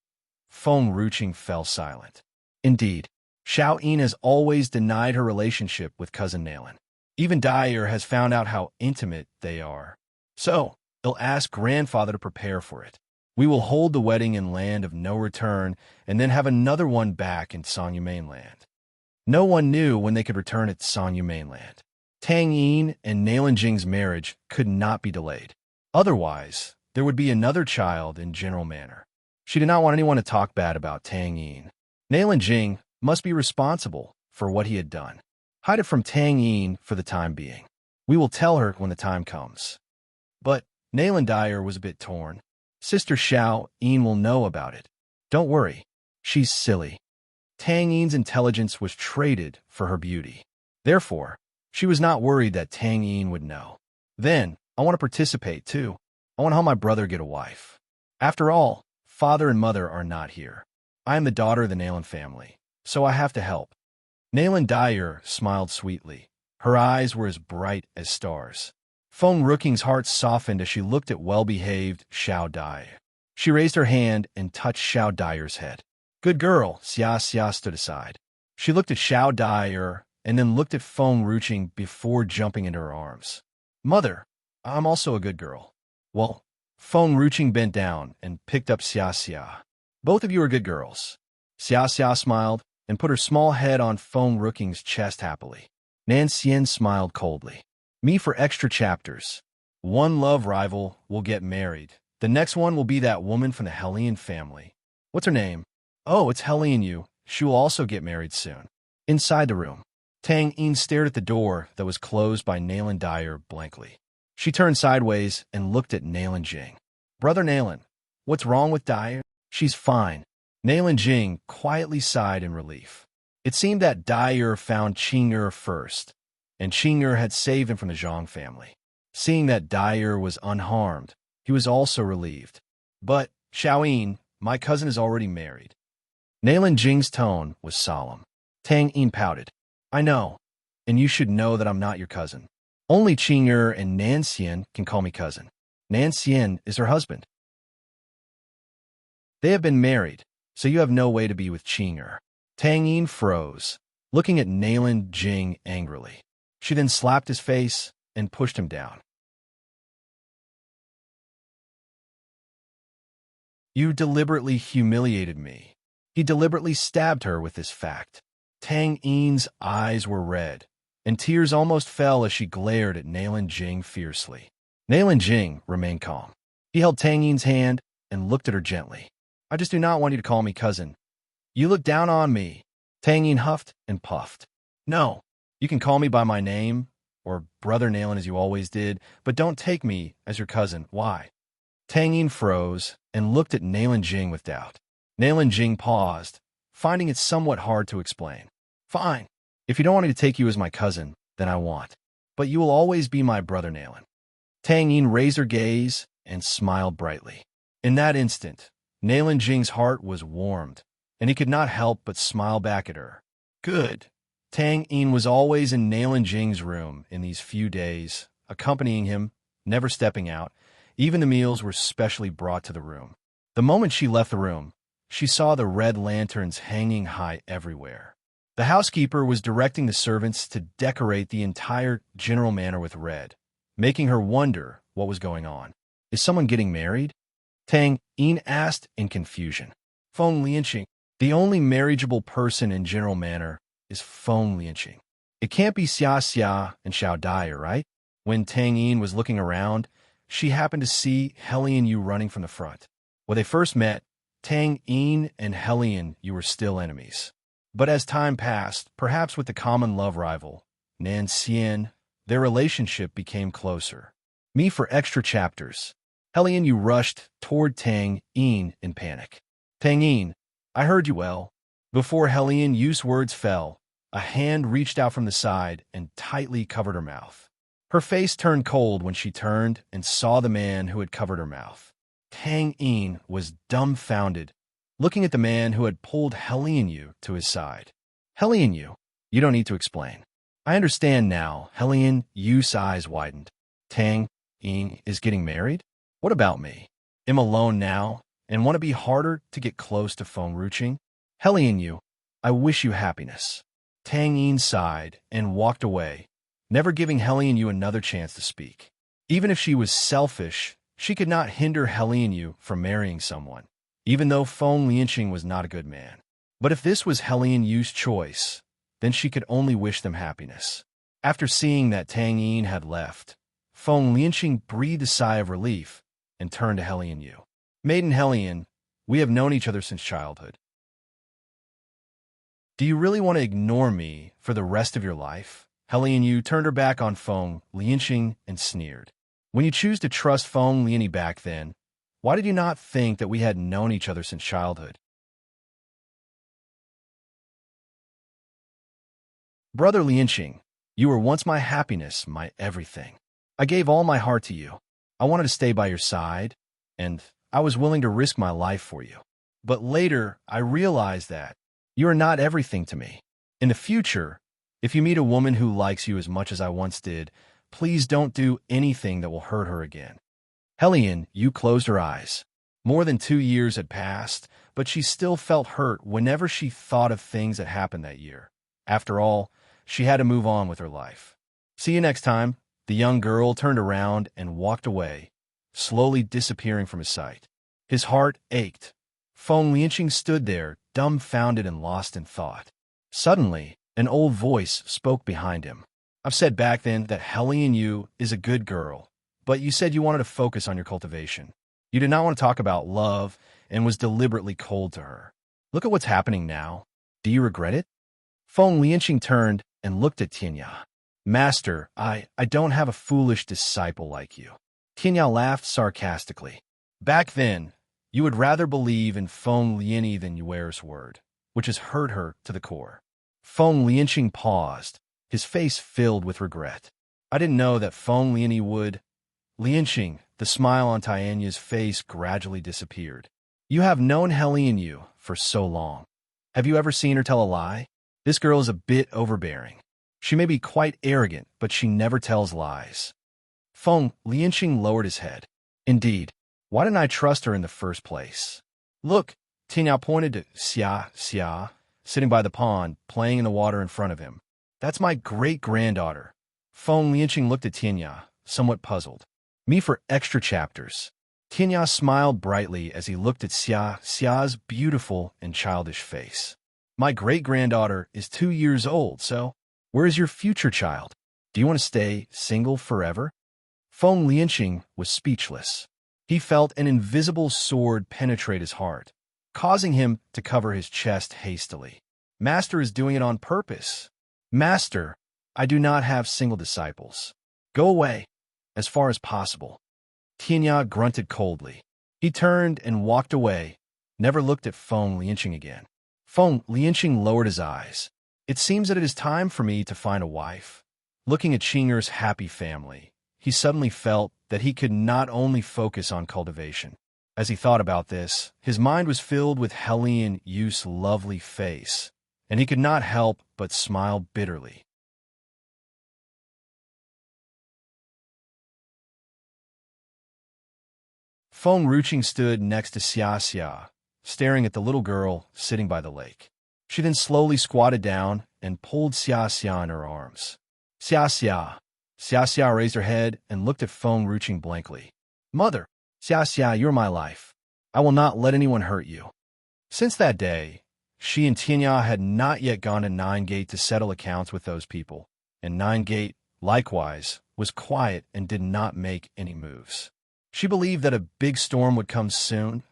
Feng Ruching fell silent. Indeed, Shao Yin has always denied her relationship with Cousin Nalan. Even Dyer has found out how intimate they are. So, they'll ask Grandfather to prepare for it. We will hold the wedding in Land of No Return and then have another one back in Sangyu Mainland. No one knew when they could return at Sangyu Mainland. Tang Yin and Nalan Jing's marriage could not be delayed. Otherwise, there would be another child in General Manor. She did not want anyone to talk bad about Tang Yin. Nalan Jing must be responsible for what he had done. Hide it from Tang Yin for the time being. We will tell her when the time comes. But Nayland Dyer was a bit torn. Sister Xiao Yin will know about it. Don't worry. She's silly. Tang Yin's intelligence was traded for her beauty. Therefore, she was not worried that Tang Yin would know. Then, I want to participate too. I want to help my brother get a wife. After all, father and mother are not here. I am the daughter of the Nayland family, so I have to help. Nayland Dyer smiled sweetly. Her eyes were as bright as stars. Feng Rooking's heart softened as she looked at well-behaved Xiao Dai. She raised her hand and touched Xiao Dyer's head. Good girl, Xia stood aside. She looked at Xiao Dyer and then looked at Feng Ruching before jumping into her arms. Mother, I'm also a good girl. Well, Feng Ruching bent down and picked up Xia. Both of you are good girls. Xia smiled and put her small head on Feng Rooking's chest happily. Nan Xian smiled coldly. Me for extra chapters. One love rival will get married. The next one will be that woman from the Hellion family. What's her name? Oh, it's Hellion Yu. She will also get married soon. Inside the room, Tang Yin stared at the door that was closed by Nayland Dyer blankly. She turned sideways and looked at Nayland Jing. Brother Nayland, what's wrong with Dyer? She's fine. Nayland Jing quietly sighed in relief. It seemed that Dyer found Qing'er first, and Qing'er had saved him from the Zhang family. Seeing that Dyer was unharmed, he was also relieved. But, Xiaoyin, my cousin is already married. Nayland Jing's tone was solemn. Tang Yin pouted. I know, and you should know that I'm not your cousin. Only Qing'er and Nan Xian can call me cousin. Nan Xian is her husband. They have been married, so you have no way to be with Qing'er. Tang Yin froze, looking at Nayland Jing angrily. She then slapped his face and pushed him down. You deliberately humiliated me. He deliberately stabbed her with this fact. Tang Yin's eyes were red, and tears almost fell as she glared at Nayland Jing fiercely. Nayland Jing remained calm. He held Tang Yin's hand and looked at her gently. I just do not want you to call me cousin. You look down on me. Tang Yin huffed and puffed. No, you can call me by my name, or Brother Nayland as you always did, but don't take me as your cousin. Why? Tang Yin froze and looked at Nayland Jing with doubt. Nayland Jing paused, finding it somewhat hard to explain. Fine. If you don't want me to take you as my cousin, then I won't. But you will always be my brother Nayland. Tang Yin raised her gaze and smiled brightly. In that instant, Nayland Jing's heart was warmed, and he could not help but smile back at her. Good. Tang Yin was always in Nayland Jing's room in these few days, accompanying him, never stepping out. Even the meals were specially brought to the room. The moment she left the room, she saw the red lanterns hanging high everywhere. The housekeeper was directing the servants to decorate the entire general manor with red, making her wonder what was going on. Is someone getting married? Tang Yin asked in confusion. Feng Lianqing, the only marriageable person in General Manor, is Feng Lianqing. It can't be Xia and Xiao Dyer, right? When Tang Yin was looking around, she happened to see Hellion Yu running from the front. When they first met, Tang Yin and Hellion Yu were still enemies. But as time passed, perhaps with the common love rival, Nan Xian, their relationship became closer. Me for extra chapters. Hellion Yu rushed toward Tang Yin in panic. Tang Yin, I heard you well. Before Hellion Yu's words fell, a hand reached out from the side and tightly covered her mouth. Her face turned cold when she turned and saw the man who had covered her mouth. Tang Yin was dumbfounded, looking at the man who had pulled Hellion Yu to his side. Hellion Yu, you don't need to explain. I understand now. Hellion Yu's eyes widened. Tang Yin is getting married? What about me? Am alone now and want to be harder to get close to Feng Ruching? Hellion Yu, I wish you happiness. Tang Yin sighed and walked away, never giving Hellion Yu another chance to speak. Even if she was selfish, she could not hinder Hellion Yu from marrying someone, even though Feng Lianqing was not a good man. But if this was Hellion Yu's choice, then she could only wish them happiness. After seeing that Tang Yin had left, Feng Lianqing breathed a sigh of relief and turned to Hellion Yu. Maiden Hellion, we have known each other since childhood. Do you really want to ignore me for the rest of your life? Helian Yu turned her back on Feng Lianqing and sneered. When you choose to trust Feng Lianyi back then, why did you not think that we had known each other since childhood? Brother Lianqing, you were once my happiness, my everything. I gave all my heart to you. I wanted to stay by your side, and I was willing to risk my life for you. But later, I realized that you are not everything to me. In the future, if you meet a woman who likes you as much as I once did, please don't do anything that will hurt her again. Helian Yu closed her eyes. More than 2 years had passed, but she still felt hurt whenever she thought of things that happened that year. After all, she had to move on with her life. See you next time. The young girl turned around and walked away, slowly disappearing from his sight. His heart ached. Feng Lianqing stood there, dumbfounded and lost in thought. Suddenly, an old voice spoke behind him. I've said back then that Helian Yu is a good girl, but you said you wanted to focus on your cultivation. You did not want to talk about love and was deliberately cold to her. Look at what's happening now. Do you regret it? Feng Lianqing turned and looked at Tianya. Master, I don't have a foolish disciple like you. Tianya laughed sarcastically. Back then, you would rather believe in Feng Lianyi than Yuer's word, which has hurt her to the core. Feng Lianqing paused, his face filled with regret. I didn't know that Feng Lianyi would. Lianqing, the smile on Tianya's face gradually disappeared. You have known Helian Yu for so long. Have you ever seen her tell a lie? This girl is a bit overbearing. She may be quite arrogant, but she never tells lies. Feng Lianqing lowered his head. Indeed, why didn't I trust her in the first place? Look, Tianya pointed to Xia, sitting by the pond, playing in the water in front of him. That's my great-granddaughter. Feng Lianqing looked at Tianya, somewhat puzzled. Me for extra chapters. Tianya smiled brightly as he looked at Xia's beautiful and childish face. My great-granddaughter is 2 years old, so where is your future child? Do you want to stay single forever? Feng Lianqing was speechless. He felt an invisible sword penetrate his heart, causing him to cover his chest hastily. Master is doing it on purpose. Master, I do not have single disciples. Go away, as far as possible. Tianya grunted coldly. He turned and walked away, never looked at Feng Lianqing again. Feng Lianqing lowered his eyes. It seems that it is time for me to find a wife. Looking at Qing'er's happy family, he suddenly felt that he could not only focus on cultivation. As he thought about this, his mind was filled with Helian Yu's lovely face, and he could not help but smile bitterly. Feng Ruqing stood next to Xia, staring at the little girl sitting by the lake. She then slowly squatted down and pulled Xia in her arms. Xia raised her head and looked at Feng Ruqing blankly. Mother, Xia, you're my life. I will not let anyone hurt you. Since that day, she and Tianya had not yet gone to Nine Gate to settle accounts with those people, and Nine Gate, likewise, was quiet and did not make any moves. She believed that a big storm would come soon.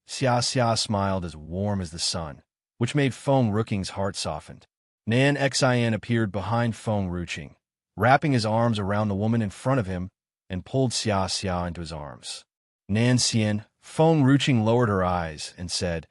Xia smiled as warm as the sun, which made Feng Ruqing's heart softened. Nan Xian appeared behind Feng Ruqing, wrapping his arms around the woman in front of him, and pulled Xia into his arms. Nan Xian, Feng Ruqing lowered her eyes and said,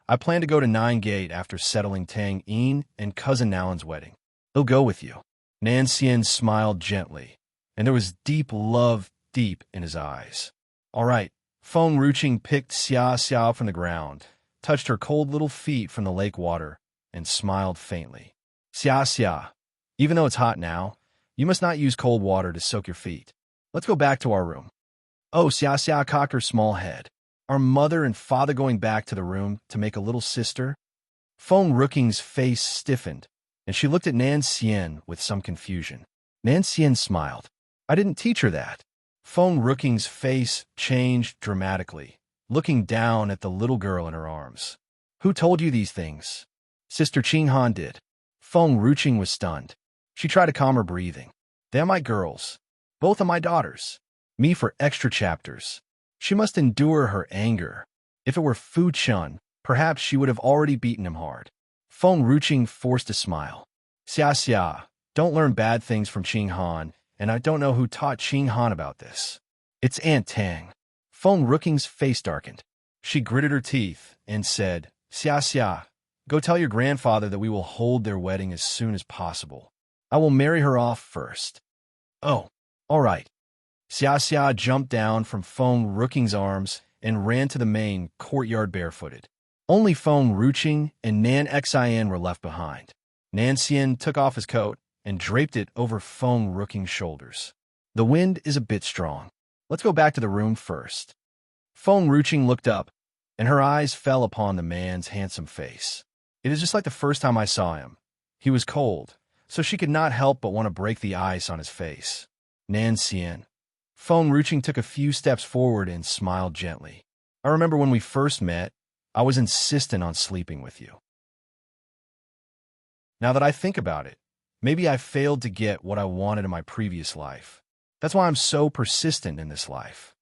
I plan to go to Nine Gate after settling Tang Yin and Cousin Nalan's wedding. He'll go with you. Nan Xian smiled gently, and there was deep love deep in his eyes. All right. Feng Ruqing picked Xia from the ground, touched her cold little feet from the lake water, and smiled faintly. Xia, even though it's hot now, you must not use cold water to soak your feet. Let's go back to our room. Oh, Xia cocked her small head. Are mother and father going back to the room to make a little sister? Feng Ruqing's face stiffened, and she looked at Nan Xian with some confusion. Nan Xian smiled. I didn't teach her that. Feng Ruqing's face changed dramatically, looking down at the little girl in her arms. Who told you these things? Sister Qinghan did. Feng Ruqing was stunned. She tried to calm her breathing. They're my girls. Both of my daughters. Me for extra chapters. She must endure her anger. If it were Fu Chun, perhaps she would have already beaten him hard. Feng Ruqing forced a smile. Xia Xia, don't learn bad things from Qing Han, and I don't know who taught Qing Han about this. It's Aunt Tang. Feng Ruqing's face darkened. She gritted her teeth and said, Xia Xia, go tell your grandfather that we will hold their wedding as soon as possible. I will marry her off first. Oh, all right. Xia Xia jumped down from Feng Ruqing's arms and ran to the main courtyard barefooted. Only Feng Ruqing and Nan Xian were left behind. Nan Xian took off his coat and draped it over Feng Ruqing's shoulders. The wind is a bit strong. Let's go back to the room first. Feng Ruqing looked up, and her eyes fell upon the man's handsome face. It is just like the first time I saw him. He was cold, so she could not help but want to break the ice on his face. Nan Xian. Feng Ruqing took a few steps forward and smiled gently. I remember when we first met, I was insistent on sleeping with you. Now that I think about it, maybe I failed to get what I wanted in my previous life. That's why I'm so persistent in this life.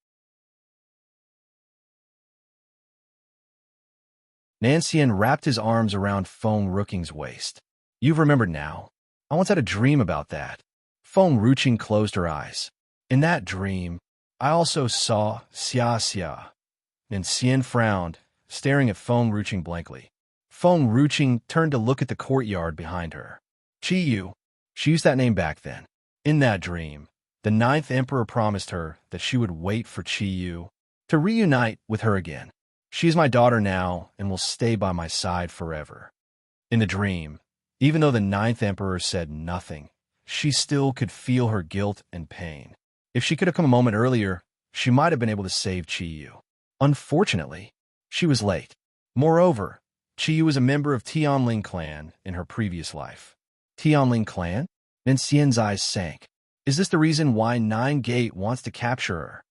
Nan Xian wrapped his arms around Feng Ruqing's waist. You've remembered now. I once had a dream about that. Feng Ruqing closed her eyes. In that dream, I also saw Xia Xia. Nan Xian frowned, staring at Feng Ruqing blankly. Feng Ruqing turned to look at the courtyard behind her. Qi Yu. She used that name back then. In that dream, the 9th Emperor promised her that she would wait for Qi Yu to reunite with her again. She is my daughter now and will stay by my side forever. In the dream, even though the 9th Emperor said nothing, she still could feel her guilt and pain. If she could have come a moment earlier, she might have been able to save Qi Yu. Unfortunately, she was late. Moreover, Qi Yu was a member of Tianling clan in her previous life. Tianling clan? Nan Xian's eyes sank. Is this the reason why Nine Gate wants to capture her?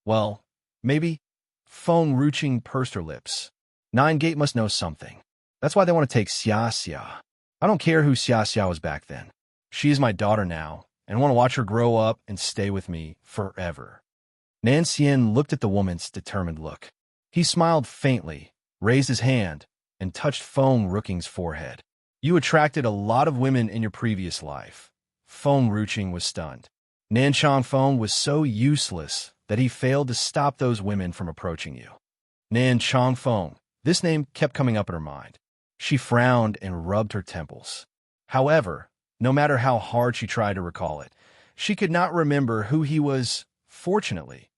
Well, maybe. Feng Ruqing pursed her lips. Nine Gate must know something. That's why they want to take Xia Xia. I don't care who Xia Xia was back then. She is my daughter now, and I want to watch her grow up and stay with me forever. Nan Xian looked at the woman's determined look. He smiled faintly, raised his hand, and touched Feng Ruqing's forehead. You attracted a lot of women in your previous life. Feng Ruqing was stunned. Nan Changfeng was so useless that he failed to stop those women from approaching you. Nan Changfeng. This name kept coming up in her mind. She frowned and rubbed her temples. However, no matter how hard she tried to recall it, she could not remember who he was. Fortunately,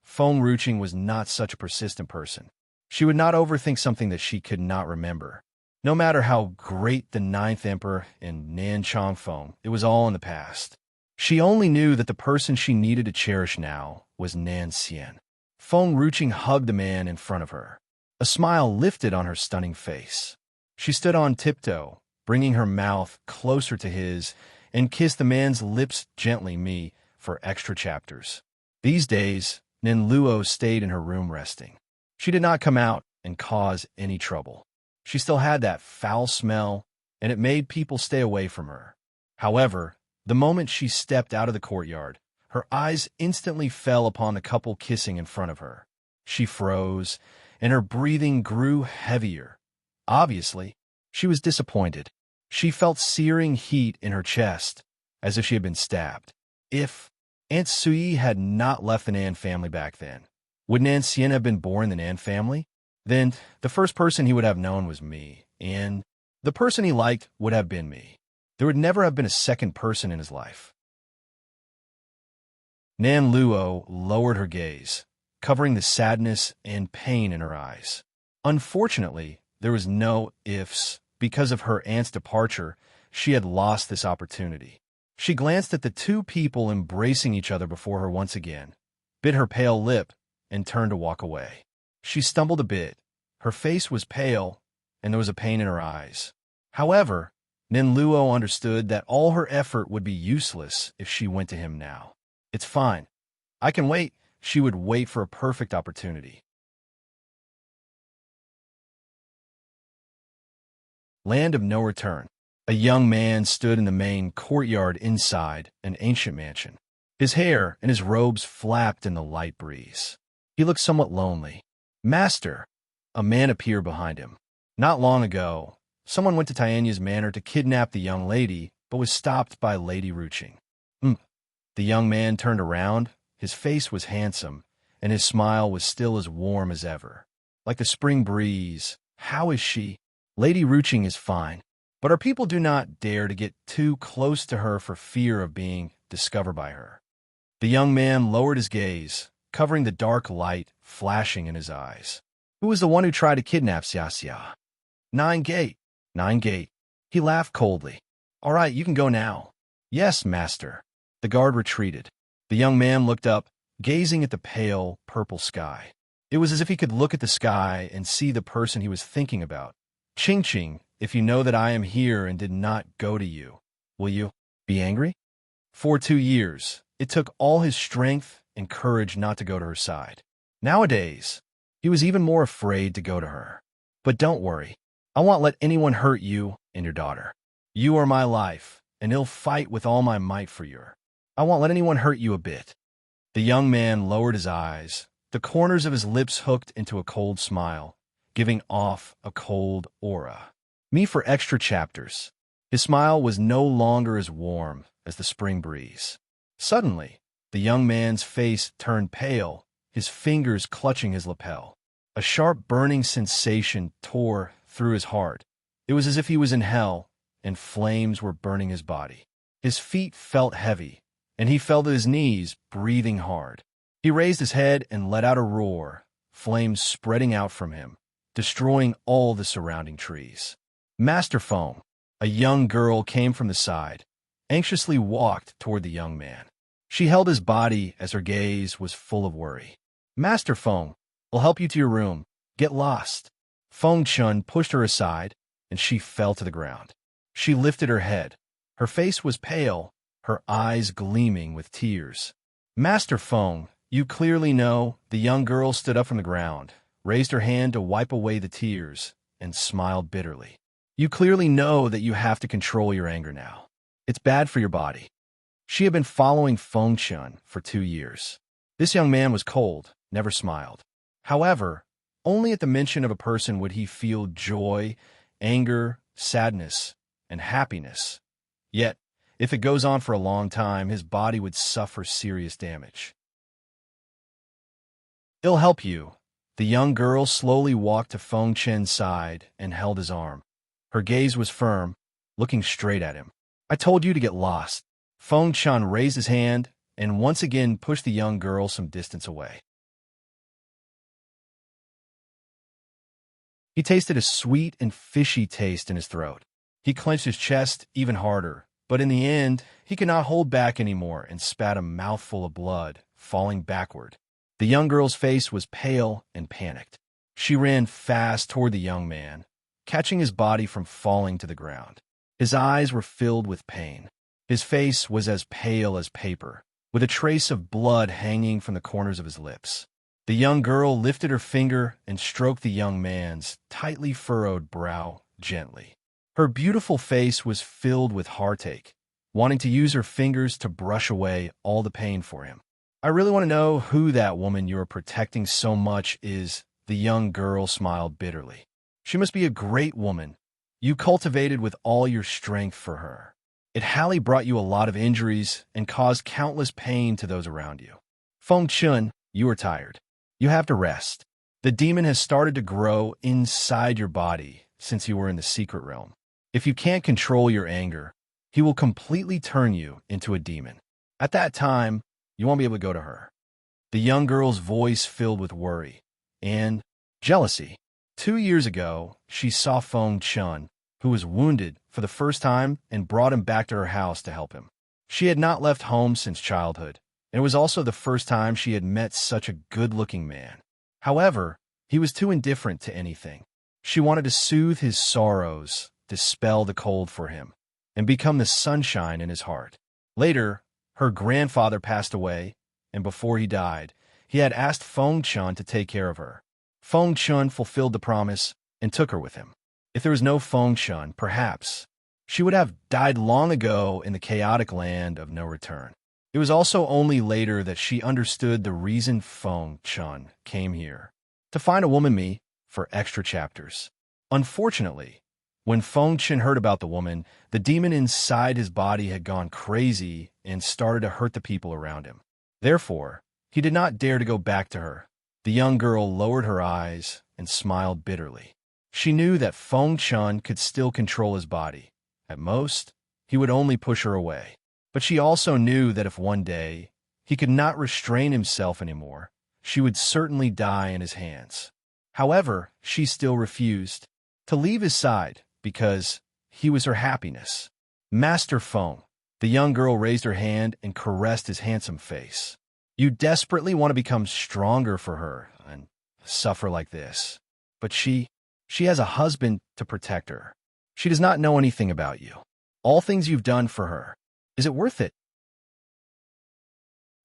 Feng Ruqing was not such a persistent person. She would not overthink something that she could not remember. No matter how great the 9th Emperor and Nan Changfeng, it was all in the past. She only knew that the person she needed to cherish now was Nan Xian. Feng Ruqing hugged the man in front of her. A smile lifted on her stunning face. She stood on tiptoe, bringing her mouth closer to his, and kissed the man's lips gently for extra chapters. These days, Nin Luo stayed in her room resting. She did not come out and cause any trouble. She still had that foul smell, and it made people stay away from her. However, the moment she stepped out of the courtyard, her eyes instantly fell upon the couple kissing in front of her. She froze, and her breathing grew heavier. Obviously, she was disappointed. She felt searing heat in her chest, as if she had been stabbed. If Aunt Sui had not left the Nan family back then, would Nan Xian have been born in the Nan family? Then the first person he would have known was me, and the person he liked would have been me. There would never have been a second person in his life. Nan Luo lowered her gaze, covering the sadness and pain in her eyes. Unfortunately, there was no ifs. Because of her aunt's departure, she had lost this opportunity. She glanced at the two people embracing each other before her once again, bit her pale lip, and turned to walk away. She stumbled a bit. Her face was pale, and there was a pain in her eyes. However, Nin Luo understood that all her effort would be useless if she went to him now. It's fine. I can wait. She would wait for a perfect opportunity. Land of No Return. A young man stood in the main courtyard inside an ancient mansion. His hair and his robes flapped in the light breeze. He looked somewhat lonely. Master, a man appeared behind him. Not long ago, Someone went to Tianya's manor to kidnap the young lady, but was stopped by Lady Ruching. The young man turned around. His face was handsome, and his smile was still as warm as ever. Like the spring breeze. How is she? Lady Ruching is fine, but our people do not dare to get too close to her for fear of being discovered by her. The young man lowered his gaze, covering the dark light flashing in his eyes. Who was the one who tried to kidnap Xiaxia? Nine Gate. Nine Gate. He laughed coldly. All right, you can go now. Yes, master. The guard retreated. The young man looked up, gazing at the pale, purple sky. It was as if he could look at the sky and see the person he was thinking about. Ching, if you know that I am here and did not go to you, will you be angry? For 2 years, it took all his strength and courage not to go to her side. Nowadays, he was even more afraid to go to her. But don't worry. I won't let anyone hurt you and your daughter. You are my life, and I'll fight with all my might for you. I won't let anyone hurt you a bit. The young man lowered his eyes, the corners of his lips hooked into a cold smile, giving off a cold aura. Me for extra chapters. His smile was no longer as warm as the spring breeze. Suddenly, the young man's face turned pale, his fingers clutching his lapel. A sharp burning sensation tore through his heart. It was as if he was in hell, and flames were burning his body. His feet felt heavy, and he fell to his knees, breathing hard. He raised his head and let out a roar, flames spreading out from him, destroying all the surrounding trees. Master Feng, a young girl, came from the side, anxiously walked toward the young man. She held his body as her gaze was full of worry. Master Feng, I'll help you to your room. Get lost. Feng Chun pushed her aside, and she fell to the ground. She lifted her head. Her face was pale, her eyes gleaming with tears. Master Feng, you clearly know. The young girl stood up from the ground, raised her hand to wipe away the tears, and smiled bitterly. You clearly know that you have to control your anger now. It's bad for your body. She had been following Feng Chun for 2 years. This young man was cold, never smiled. However, only at the mention of a person would he feel joy, anger, sadness, and happiness. Yet, if it goes on for a long time, his body would suffer serious damage. It'll help you. The young girl slowly walked to Feng Chen's side and held his arm. Her gaze was firm, looking straight at him. I told you to get lost. Feng Chen raised his hand and once again pushed the young girl some distance away. He tasted a sweet and fishy taste in his throat. He clenched his chest even harder, but in the end, he could not hold back anymore and spat a mouthful of blood, falling backward. The young girl's face was pale and panicked. She ran fast toward the young man, catching his body from falling to the ground. His eyes were filled with pain. His face was as pale as paper, with a trace of blood hanging from the corners of his lips. The young girl lifted her finger and stroked the young man's tightly furrowed brow gently. Her beautiful face was filled with heartache, wanting to use her fingers to brush away all the pain for him. I really want to know who that woman you are protecting so much is. The young girl smiled bitterly. She must be a great woman. You cultivated with all your strength for her. It hardly brought you a lot of injuries and caused countless pain to those around you. Feng Chun, you are tired. You have to rest. The demon has started to grow inside your body since you were in the secret realm. If you can't control your anger, he will completely turn you into a demon. At that time, you won't be able to go to her. The young girl's voice filled with worry and jealousy. 2 years ago, she saw Feng Chun, who was wounded for the first time, and brought him back to her house to help him. She had not left home since childhood, and it was also the first time she had met such a good-looking man. However, he was too indifferent to anything. She wanted to soothe his sorrows, dispel the cold for him, and become the sunshine in his heart. Later, her grandfather passed away, and before he died, he had asked Feng Chun to take care of her. Feng Chun fulfilled the promise and took her with him. If there was no Feng Chun, perhaps she would have died long ago in the chaotic land of no return. It was also only later that she understood the reason Feng Chun came here, to find a woman me for extra chapters. Unfortunately, When Feng Chen heard about the woman, the demon inside his body had gone crazy and started to hurt the people around him. Therefore, he did not dare to go back to her. The young girl lowered her eyes and smiled bitterly. She knew that Feng Chen could still control his body. At most, he would only push her away. But she also knew that if one day he could not restrain himself anymore, she would certainly die in his hands. However, she still refused to leave his side because he was her happiness. Master Feng. The young girl raised her hand and caressed his handsome face. You desperately want to become stronger for her and suffer like this. But she has a husband to protect her. She does not know anything about you. All things you've done for her. Is it worth it?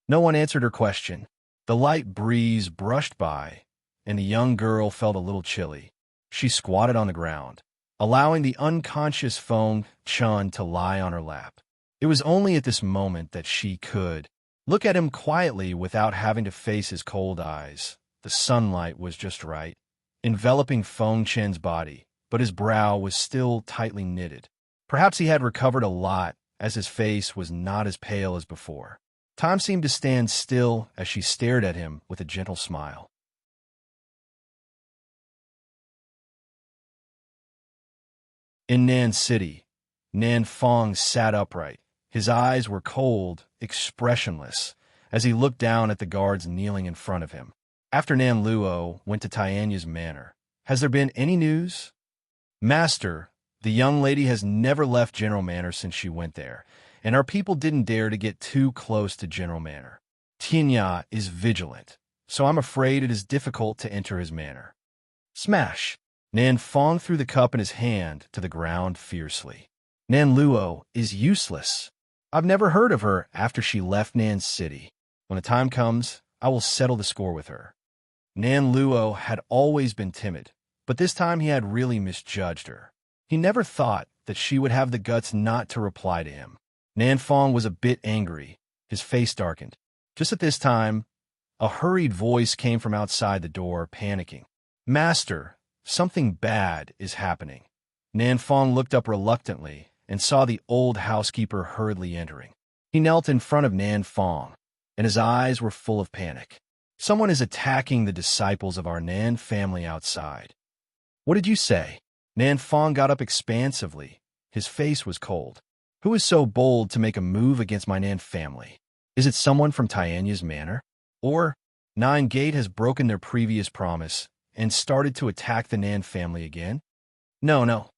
No one answered her question. The light breeze brushed by, and the young girl felt a little chilly. She squatted on the ground, allowing the unconscious Feng Chen to lie on her lap. It was only at this moment that she could look at him quietly without having to face his cold eyes. The sunlight was just right, enveloping Feng Chen's body, but his brow was still tightly knitted. Perhaps he had recovered a lot, as his face was not as pale as before. Time seemed to stand still as she stared at him with a gentle smile. In Nan City, Nan Feng sat upright. His eyes were cold, expressionless, as he looked down at the guards kneeling in front of him. After Nan Luo went to Tianya's manor, has there been any news? Master, the young lady has never left General Manor since she went there, and our people didn't dare to get too close to General Manor. Tianya is vigilant, so I'm afraid it is difficult to enter his manor. Smash! Nan Feng threw the cup in his hand to the ground fiercely. Nan Luo is useless. I've never heard of her after she left Nan City. When the time comes, I will settle the score with her. Nan Luo had always been timid, but this time he had really misjudged her. He never thought that she would have the guts not to reply to him. Nan Feng was a bit angry. His face darkened. Just at this time, a hurried voice came from outside the door, panicking. Master, something bad is happening. Nan Feng looked up reluctantly and saw the old housekeeper hurriedly entering. He knelt in front of Nan Feng, and his eyes were full of panic. Someone is attacking the disciples of our Nan family outside. What did you say? Nan Feng got up expansively. His face was cold. Who is so bold to make a move against my Nan family? Is it someone from Tianya's manor? Or Nine Gate has broken their previous promise and started to attack the Nan family again? No.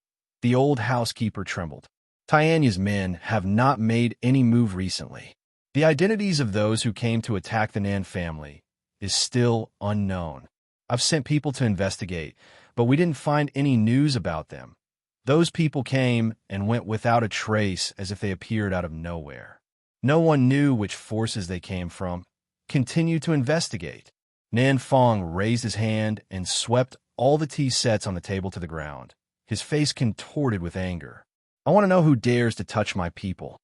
The old housekeeper trembled. Tianya's men have not made any move recently. The identities of those who came to attack the Nan family is still unknown. I've sent people to investigate, but we didn't find any news about them. Those people came and went without a trace as if they appeared out of nowhere. No one knew which forces they came from. Continue to investigate. Nan Feng raised his hand and swept all the tea sets on the table to the ground. His face contorted with anger. I want to know who dares to touch my people.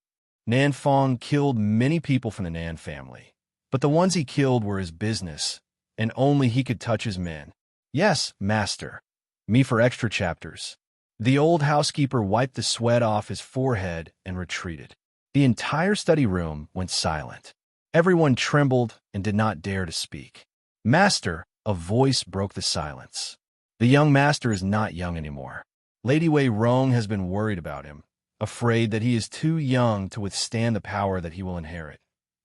Nan Feng killed many people from the Nan family, but the ones he killed were his business, and only he could touch his men. Yes, master. Me for extra chapters. The old housekeeper wiped the sweat off his forehead and retreated. The entire study room went silent. Everyone trembled and did not dare to speak. Master, a voice broke the silence. The young master is not young anymore. Lady Wei Rong has been worried about him, afraid that he is too young to withstand the power that he will inherit.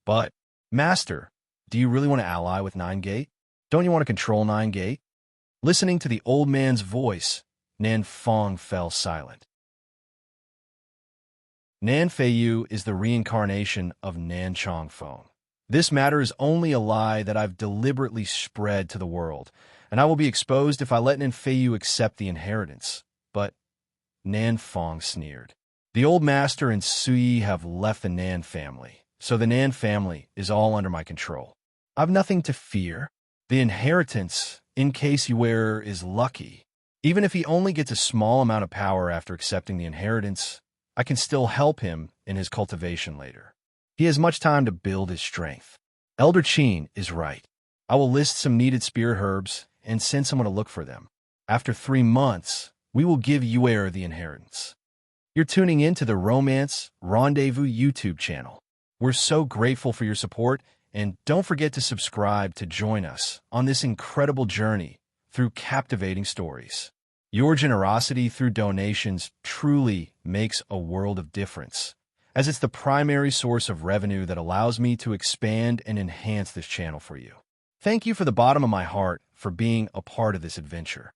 But, master, do you really want to ally with Nine Gate? Don't you want to control Nine Gate? Listening to the old man's voice, Nan Feng fell silent. Nan Feiyu is the reincarnation of Nan Chongfeng. This matter is only a lie that I've deliberately spread to the world, and I will be exposed if I let Nan Feiyu accept the inheritance. But Nan Feng sneered. The old master and Sui have left the Nan family, so the Nan family is all under my control. I've nothing to fear. The inheritance, in case you wear, is lucky. Even if he only gets a small amount of power after accepting the inheritance, I can still help him in his cultivation later. He has much time to build his strength. Elder Qin is right. I will list some needed spirit herbs and send someone to look for them. After 3 months, we will give you heir the inheritance. You're tuning in to the Romance Rendezvous YouTube channel. We're so grateful for your support, and don't forget to subscribe to join us on this incredible journey through captivating stories. Your generosity through donations truly makes a world of difference, as it's the primary source of revenue that allows me to expand and enhance this channel for you. Thank you from the bottom of my heart for being a part of this adventure.